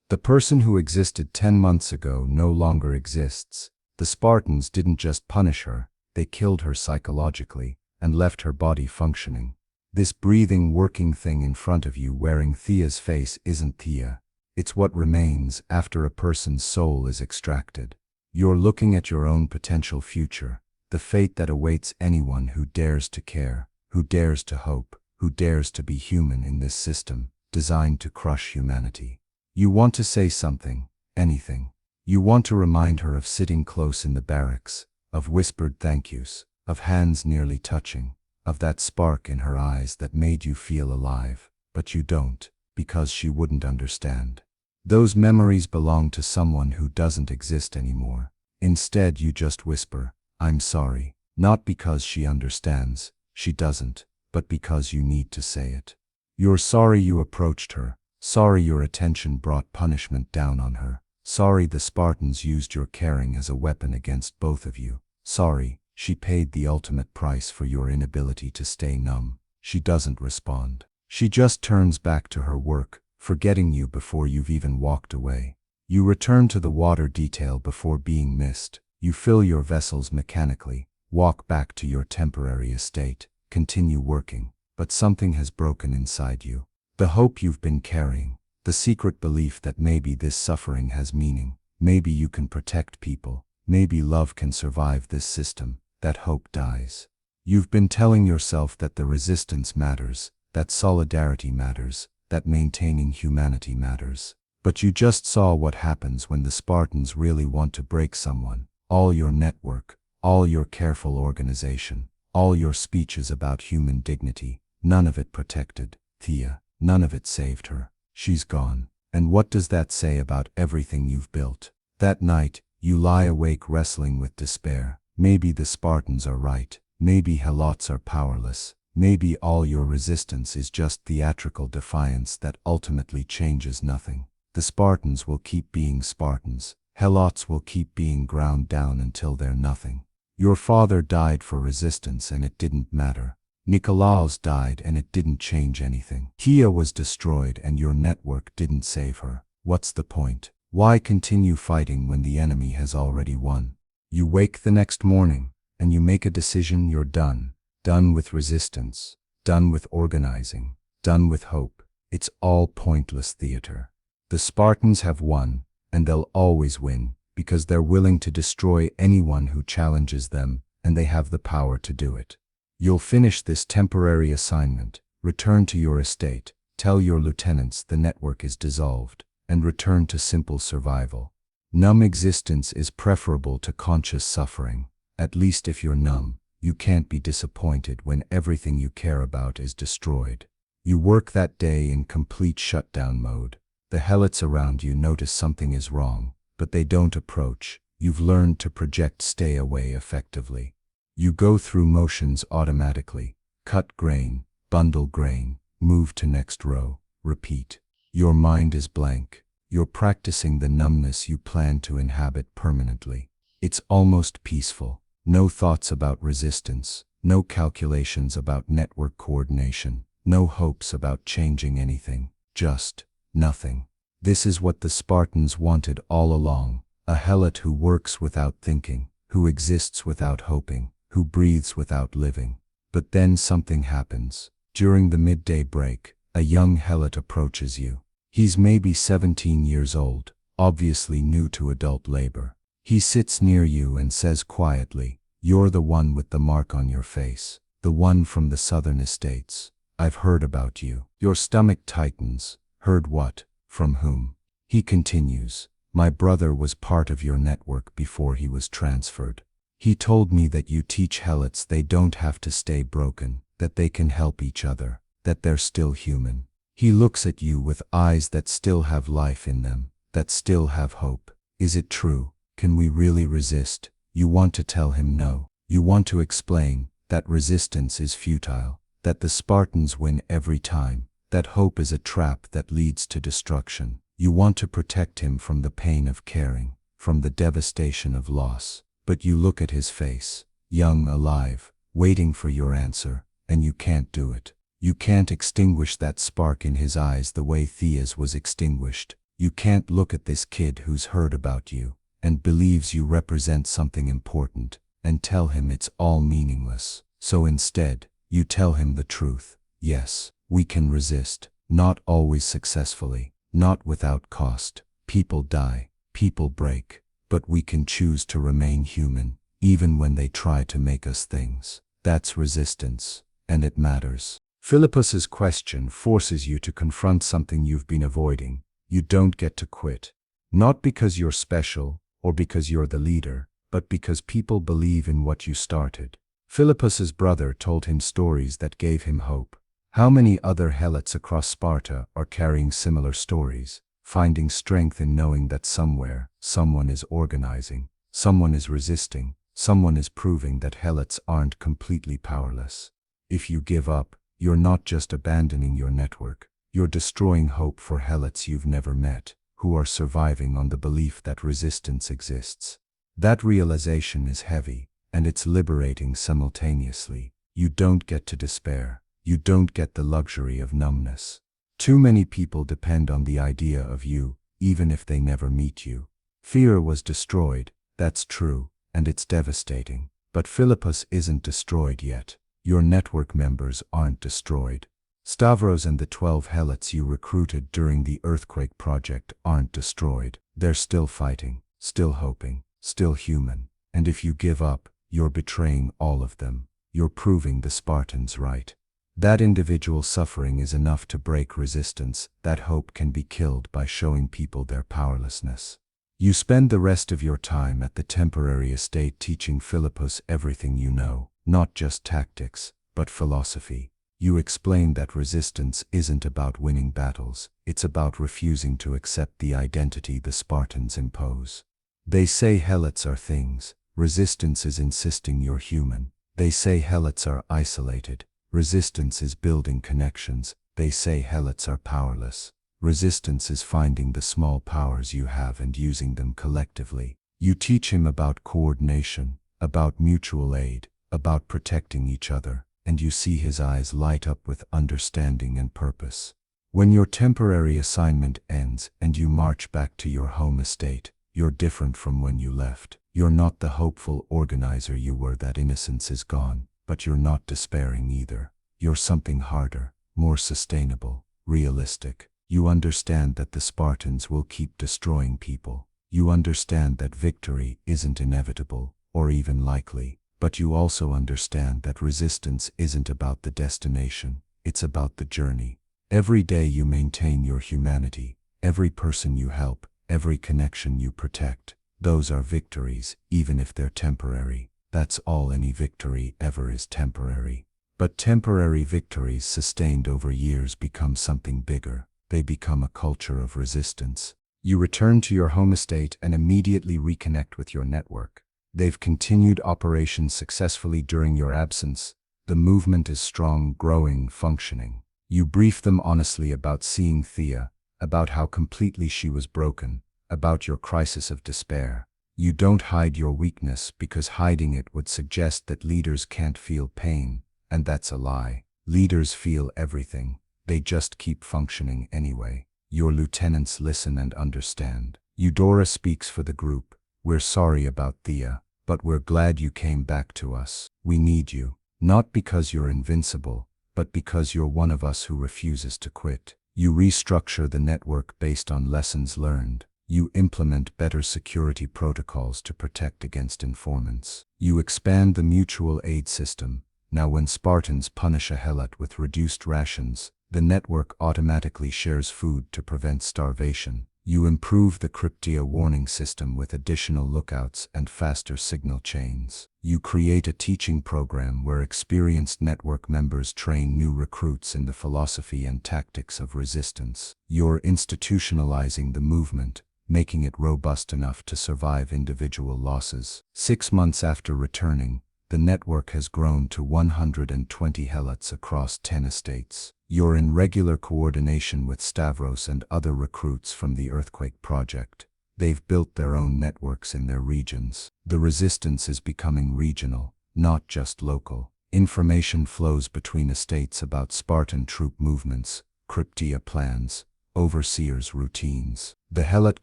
The person who existed 10 months ago no longer exists. The Spartans didn't just punish her, they killed her psychologically and left her body functioning. This breathing, working thing in front of you wearing Thea's face isn't Thea. It's what remains after a person's soul is extracted. You're looking at your own potential future, the fate that awaits anyone who dares to care, who dares to hope, who dares to be human in this system designed to crush humanity. You want to say something, anything. You want to remind her of sitting close in the barracks, of whispered thank yous, of hands nearly touching, of that spark in her eyes that made you feel alive, but you don't, because she wouldn't understand. Those memories belong to someone who doesn't exist anymore. Instead, you just whisper, "I'm sorry," not because she understands, she doesn't, but because you need to say it. You're sorry you approached her, sorry your attention brought punishment down on her, sorry the Spartans used your caring as a weapon against both of you, sorry she paid the ultimate price for your inability to stay numb. She doesn't respond. She just turns back to her work, forgetting you before you've even walked away. You return to the water detail before being missed. You fill your vessels mechanically, walk back to your temporary estate, continue working, but something has broken inside you. The hope you've been carrying, the secret belief that maybe this suffering has meaning, maybe you can protect people, maybe love can survive this system, that hope dies. You've been telling yourself that the resistance matters, that solidarity matters, that maintaining humanity matters. But you just saw what happens when the Spartans really want to break someone. All your network, all your careful organization, all your speeches about human dignity, none of it protected Thea, none of it saved her. She's gone. And what does that say about everything you've built? That night, you lie awake wrestling with despair. Maybe the Spartans are right. Maybe helots are powerless. Maybe all your resistance is just theatrical defiance that ultimately changes nothing. The Spartans will keep being Spartans. Helots will keep being ground down until they're nothing. Your father died for resistance and it didn't matter. Nikolaos died and it didn't change anything. Thea was destroyed and your network didn't save her. What's the point? Why continue fighting when the enemy has already won? You wake the next morning and you make a decision. You're done. Done with resistance, done with organizing, done with hope. It's all pointless theater. The Spartans have won, and they'll always win, because they're willing to destroy anyone who challenges them, and they have the power to do it. You'll finish this temporary assignment, return to your estate, tell your lieutenants the network is dissolved, and return to simple survival. Numb existence is preferable to conscious suffering. At least if you're numb, you can't be disappointed when everything you care about is destroyed. You work that day in complete shutdown mode. The helots around you notice something is wrong, but they don't approach. You've learned to project stay away effectively. You go through motions automatically. Cut grain, bundle grain, move to next row, repeat. Your mind is blank. You're practicing the numbness you plan to inhabit permanently. It's almost peaceful. No thoughts about resistance, no calculations about network coordination, no hopes about changing anything, just nothing. This is what the Spartans wanted all along, a helot who works without thinking, who exists without hoping, who breathes without living. But then something happens. During the midday break, a young helot approaches you. He's maybe 17 years old, obviously new to adult labor. He sits near you and says quietly, "You're the one with the mark on your face, the one from the southern estates." I've heard about you. Your stomach tightens. Heard what? From whom? He continues. My brother was part of your network before he was transferred. He told me that you teach helots they don't have to stay broken, that they can help each other, that they're still human. He looks at you with eyes that still have life in them, that still have hope. Is it true? Can we really resist? You want to tell him no. You want to explain that resistance is futile, that the Spartans win every time, that hope is a trap that leads to destruction. You want to protect him from the pain of caring, from the devastation of loss. But you look at his face, young, alive, waiting for your answer, and you can't do it. You can't extinguish that spark in his eyes the way Thea's was extinguished. You can't look at this kid who's heard about you and believes you represent something important and tell him it's all meaningless. So instead, you tell him the truth. Yes, we can resist, not always successfully, not without cost. People die, people break, but we can choose to remain human, even when they try to make us things. That's resistance, and it matters. Philippus's question forces you to confront something you've been avoiding. You don't get to quit. Not because you're special, or because you're the leader, but because people believe in what you started. Philippus's brother told him stories that gave him hope. How many other helots across Sparta are carrying similar stories, finding strength in knowing that somewhere, someone is organizing, someone is resisting, someone is proving that helots aren't completely powerless. If you give up, you're not just abandoning your network, you're destroying hope for helots you've never met, who are surviving on the belief that resistance exists. That realization is heavy, and it's liberating simultaneously. You don't get to despair. You don't get the luxury of numbness. Too many people depend on the idea of you, even if they never meet you. Fear was destroyed, that's true, and it's devastating. But Philippus isn't destroyed yet. Your network members aren't destroyed. Stavros and the 12 helots you recruited during the earthquake project aren't destroyed. They're still fighting, still hoping, still human. And if you give up, you're betraying all of them. You're proving the Spartans right. That individual suffering is enough to break resistance. That hope can be killed by showing people their powerlessness. You spend the rest of your time at the temporary estate teaching Philippus everything you know, not just tactics, but philosophy. You explain that resistance isn't about winning battles, it's about refusing to accept the identity the Spartans impose. They say helots are things, resistance is insisting you're human. They say helots are isolated, resistance is building connections. They say helots are powerless. Resistance is finding the small powers you have and using them collectively. You teach him about coordination, about mutual aid, about protecting each other, and you see his eyes light up with understanding and purpose. When your temporary assignment ends and you march back to your home estate, you're different from when you left. You're not the hopeful organizer you were. That innocence is gone, but you're not despairing either. You're something harder, more sustainable, realistic. You understand that the Spartans will keep destroying people. You understand that victory isn't inevitable, or even likely. But you also understand that resistance isn't about the destination, it's about the journey. Every day you maintain your humanity, every person you help, every connection you protect. Those are victories, even if they're temporary. That's all any victory ever is, temporary. But temporary victories sustained over years become something bigger. They become a culture of resistance. You return to your home estate and immediately reconnect with your network. They've continued operations successfully during your absence. The movement is strong, growing, functioning. You brief them honestly about seeing Thea, about how completely she was broken, about your crisis of despair. You don't hide your weakness because hiding it would suggest that leaders can't feel pain, and that's a lie. Leaders feel everything. They just keep functioning anyway. Your lieutenants listen and understand. Eudora speaks for the group. We're sorry about Thea, but we're glad you came back to us. We need you, not because you're invincible, but because you're one of us who refuses to quit. You restructure the network based on lessons learned. You implement better security protocols to protect against informants. You expand the mutual aid system, Now when Spartans punish a helot with reduced rations, the network automatically shares food to prevent starvation. You improve the Krypteia warning system with additional lookouts and faster signal chains. You create a teaching program where experienced network members train new recruits in the philosophy and tactics of resistance. You're institutionalizing the movement, making it robust enough to survive individual losses. 6 months after returning, the network has grown to 120 helots across 10 estates. You're in regular coordination with Stavros and other recruits from the Earthquake Project. They've built their own networks in their regions. The resistance is becoming regional, not just local. Information flows between estates about Spartan troop movements, Krypteia plans, overseers' routines. The helot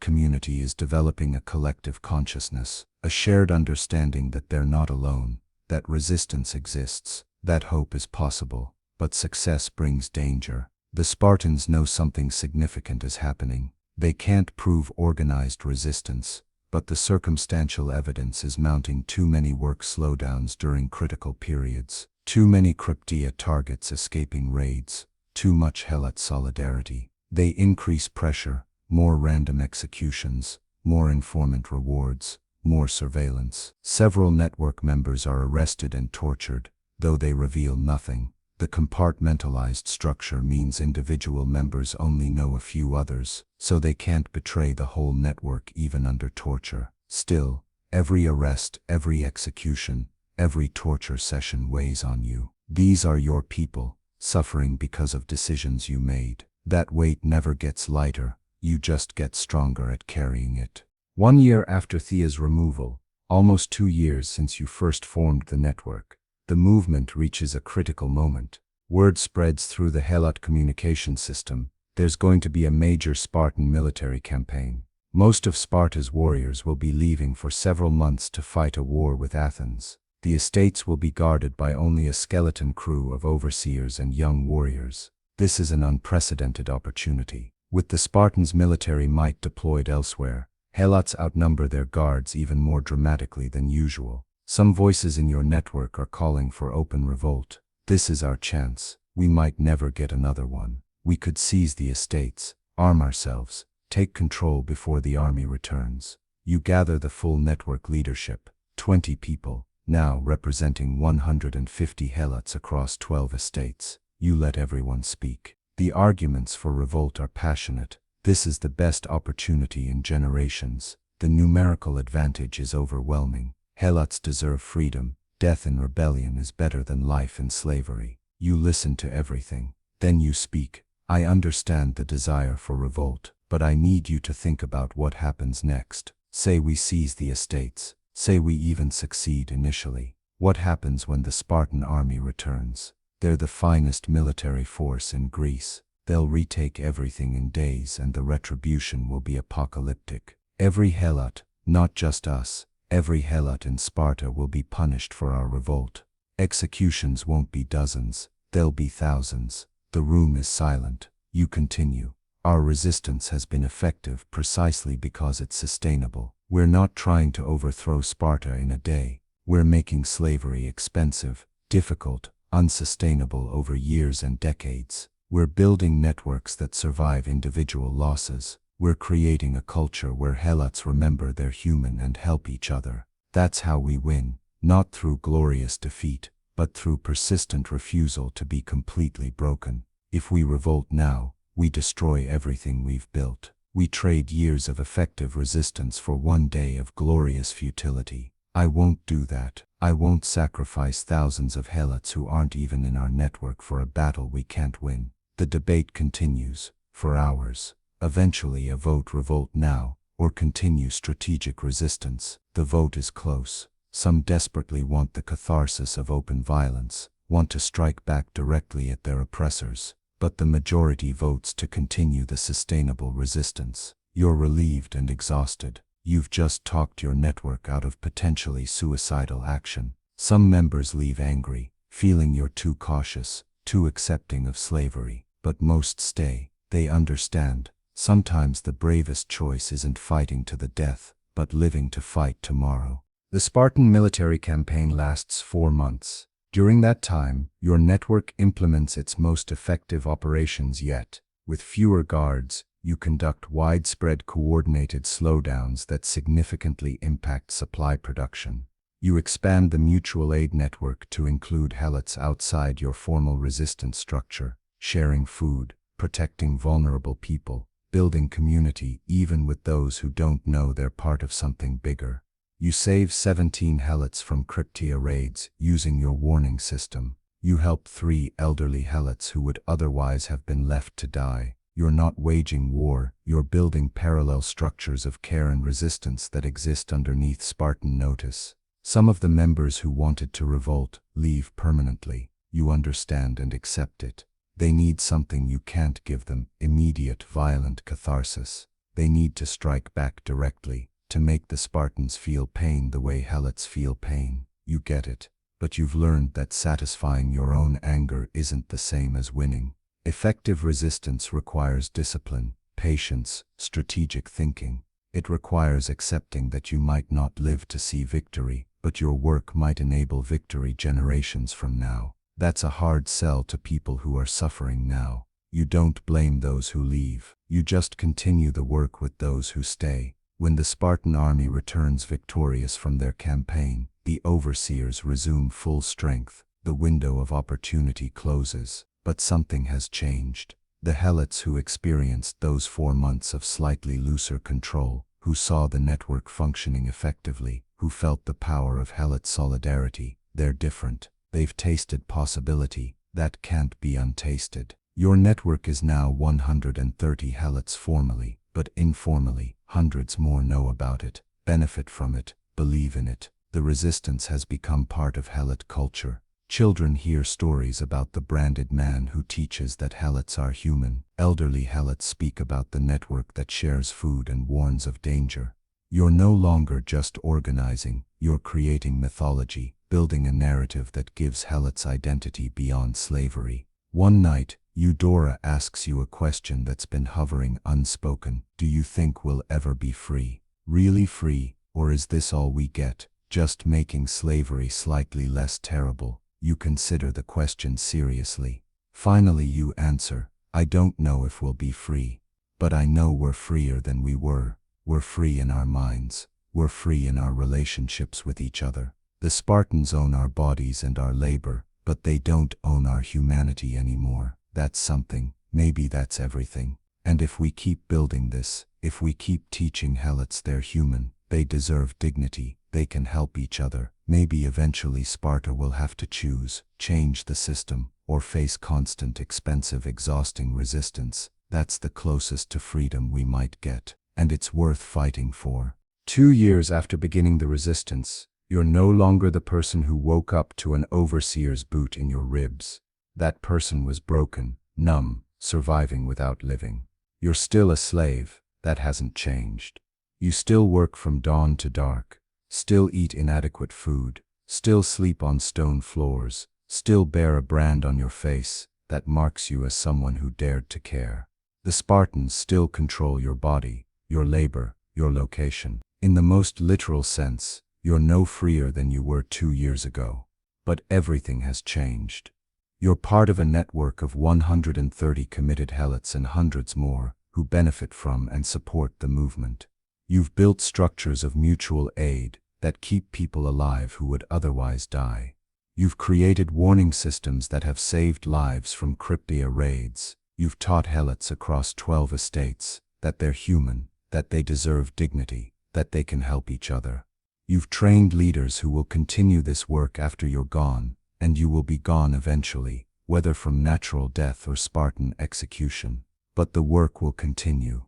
community is developing a collective consciousness, a shared understanding that they're not alone, that resistance exists, that hope is possible. But success brings danger. The Spartans know something significant is happening. They can't prove organized resistance, but the circumstantial evidence is mounting too many work slowdowns during critical periods, too many Krypteia targets escaping raids, too much helot solidarity. They increase pressure, more random executions, more informant rewards, more surveillance. Several network members are arrested and tortured, though they reveal nothing. The compartmentalized structure means individual members only know a few others, so they can't betray the whole network even under torture. Still, every arrest, every execution, every torture session weighs on you. These are your people, suffering because of decisions you made. That weight never gets lighter, you just get stronger at carrying it. 1 year after Thea's removal, almost 2 years since you first formed the network, the movement reaches a critical moment. Word spreads through the Helot communication system. There's going to be a major Spartan military campaign. Most of Sparta's warriors will be leaving for several months to fight a war with Athens. The estates will be guarded by only a skeleton crew of overseers and young warriors. This is an unprecedented opportunity. With the Spartans' military might deployed elsewhere, helots outnumber their guards even more dramatically than usual. Some voices in your network are calling for open revolt. This is our chance. We might never get another one. We could seize the estates, arm ourselves, take control before the army returns. You gather the full network leadership, 20 people, now representing 150 helots across 12 estates. You let everyone speak. The arguments for revolt are passionate. This is the best opportunity in generations. The numerical advantage is overwhelming. Helots deserve freedom. Death in rebellion is better than life in slavery. You listen to everything. Then you speak. I understand the desire for revolt, but I need you to think about what happens next. Say we seize the estates. Say we even succeed initially. What happens when the Spartan army returns? They're the finest military force in Greece. They'll retake everything in days and the retribution will be apocalyptic. Every helot, not just us, every helot in Sparta will be punished for our revolt. Executions won't be dozens, they'll be thousands. The room is silent. You continue. Our resistance has been effective precisely because it's sustainable. We're not trying to overthrow Sparta in a day. We're making slavery expensive, difficult, unsustainable over years and decades. We're building networks that survive individual losses. We're creating a culture where helots remember they're human and help each other. That's how we win, not through glorious defeat, but through persistent refusal to be completely broken. If we revolt now, we destroy everything we've built. We trade years of effective resistance for 1 day of glorious futility. I won't do that. I won't sacrifice thousands of helots who aren't even in our network for a battle we can't win. The debate continues, for hours. Eventually a vote: revolt now, or continue strategic resistance. The vote is close. Some desperately want the catharsis of open violence, want to strike back directly at their oppressors. But the majority votes to continue the sustainable resistance. You're relieved and exhausted. You've just talked your network out of potentially suicidal action. Some members leave angry, feeling you're too cautious, too accepting of slavery. But most stay. They understand. Sometimes the bravest choice isn't fighting to the death, but living to fight tomorrow. The Spartan military campaign lasts 4 months. During that time, your network implements its most effective operations yet. With fewer guards, you conduct widespread coordinated slowdowns that significantly impact supply production. You expand the mutual aid network to include helots outside your formal resistance structure, sharing food, protecting vulnerable people, building community even with those who don't know they're part of something bigger. You save 17 helots from Krypteia raids using your warning system. You help 3 elderly helots who would otherwise have been left to die. You're not waging war, you're building parallel structures of care and resistance that exist underneath Spartan notice. Some of the members who wanted to revolt leave permanently. You understand and accept it. They need something you can't give them, immediate violent catharsis. They need to strike back directly, to make the Spartans feel pain the way helots feel pain. You get it, but you've learned that satisfying your own anger isn't the same as winning. Effective resistance requires discipline, patience, strategic thinking. It requires accepting that you might not live to see victory, but your work might enable victory generations from now. That's a hard sell to people who are suffering now. You don't blame those who leave. You just continue the work with those who stay. When the Spartan army returns victorious from their campaign, the overseers resume full strength. The window of opportunity closes. But something has changed. The helots who experienced those 4 months of slightly looser control, who saw the network functioning effectively, who felt the power of helot solidarity, they're different. They've tasted possibility that can't be untasted. Your network is now 130 helots formally, but informally, hundreds more know about it, benefit from it, believe in it. The resistance has become part of helot culture. Children hear stories about the branded man who teaches that helots are human. Elderly helots speak about the network that shares food and warns of danger. You're no longer just organizing, you're creating mythology, building a narrative that gives helots identity beyond slavery. One night, Eudora asks you a question that's been hovering unspoken. Do you think we'll ever be free? Really free, or is this all we get, just making slavery slightly less terrible? You consider the question seriously. Finally you answer, I don't know if we'll be free, but I know we're freer than we were. We're free in our minds. We're free in our relationships with each other. The Spartans own our bodies and our labor, but they don't own our humanity anymore. That's something, maybe that's everything. And if we keep building this, if we keep teaching helots they're human, they deserve dignity, they can help each other, maybe eventually Sparta will have to choose, change the system, or face constant, expensive, exhausting resistance. That's the closest to freedom we might get, and it's worth fighting for. 2 years after beginning the resistance, you're no longer the person who woke up to an overseer's boot in your ribs. That person was broken, numb, surviving without living. You're still a slave, that hasn't changed. You still work from dawn to dark, still eat inadequate food, still sleep on stone floors, still bear a brand on your face that marks you as someone who dared to care. The Spartans still control your body, your labor, your location. In the most literal sense, you're no freer than you were 2 years ago. But everything has changed. You're part of a network of 130 committed helots and hundreds more who benefit from and support the movement. You've built structures of mutual aid that keep people alive who would otherwise die. You've created warning systems that have saved lives from Krypteia raids. You've taught helots across 12 estates that they're human, that they deserve dignity, that they can help each other. You've trained leaders who will continue this work after you're gone, and you will be gone eventually, whether from natural death or Spartan execution. But the work will continue.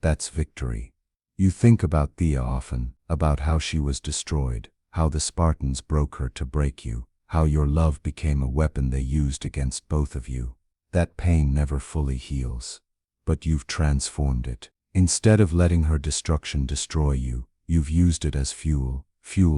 That's victory. You think about Thea often, about how she was destroyed, how the Spartans broke her to break you, how your love became a weapon they used against both of you. That pain never fully heals. But you've transformed it. Instead of letting her destruction destroy you, you've used it as fuel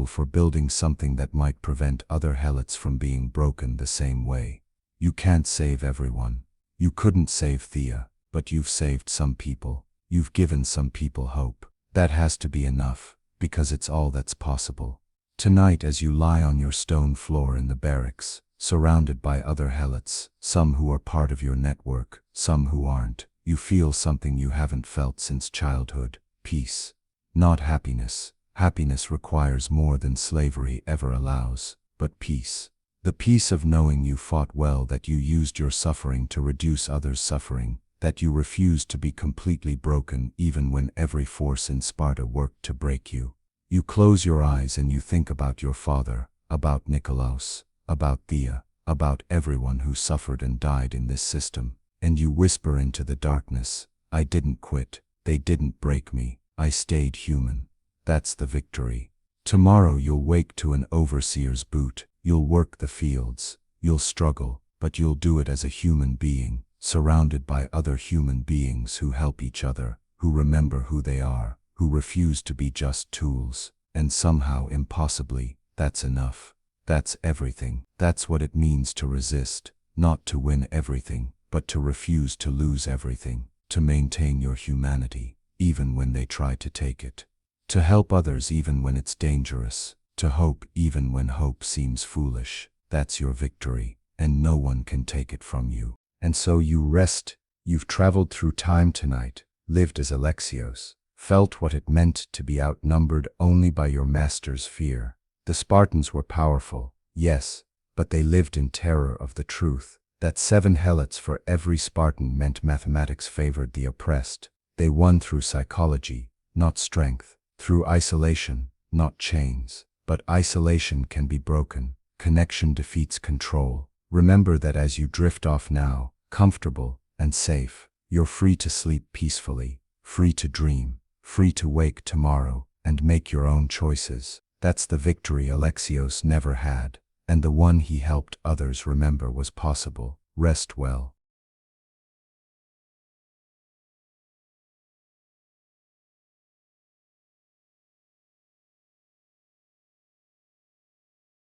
for building something that might prevent other helots from being broken the same way. You can't save everyone. You couldn't save Thea, but you've saved some people. You've given some people hope. That has to be enough, because it's all that's possible. Tonight, as you lie on your stone floor in the barracks, surrounded by other helots, some who are part of your network, some who aren't. You feel something you haven't felt since childhood. Peace. Not happiness. Happiness requires more than slavery ever allows, but peace. The peace of knowing you fought well, that you used your suffering to reduce others' suffering, that you refused to be completely broken even when every force in Sparta worked to break you. You close your eyes and you think about your father, about Nikolaos, about Thea, about everyone who suffered and died in this system, and you whisper into the darkness, I didn't quit, they didn't break me, I stayed human. That's the victory. Tomorrow you'll wake to an overseer's boot, you'll work the fields, you'll struggle, but you'll do it as a human being, surrounded by other human beings who help each other, who remember who they are, who refuse to be just tools, and somehow, impossibly, that's enough. That's everything. That's what it means to resist, not to win everything, but to refuse to lose everything, to maintain your humanity, even when they try to take it. To help others even when it's dangerous, to hope even when hope seems foolish. That's your victory, and no one can take it from you. And so you rest. You've traveled through time tonight, lived as Alexios, felt what it meant to be outnumbered only by your master's fear. The Spartans were powerful, yes, but they lived in terror of the truth. That 7 helots for every Spartan meant mathematics favored the oppressed. They won through psychology, not strength, through isolation, not chains. But isolation can be broken. Connection defeats control. Remember that as you drift off now, comfortable and safe, you're free to sleep peacefully, free to dream, free to wake tomorrow and make your own choices. That's the victory Alexios never had, and the one he helped others remember was possible. Rest well.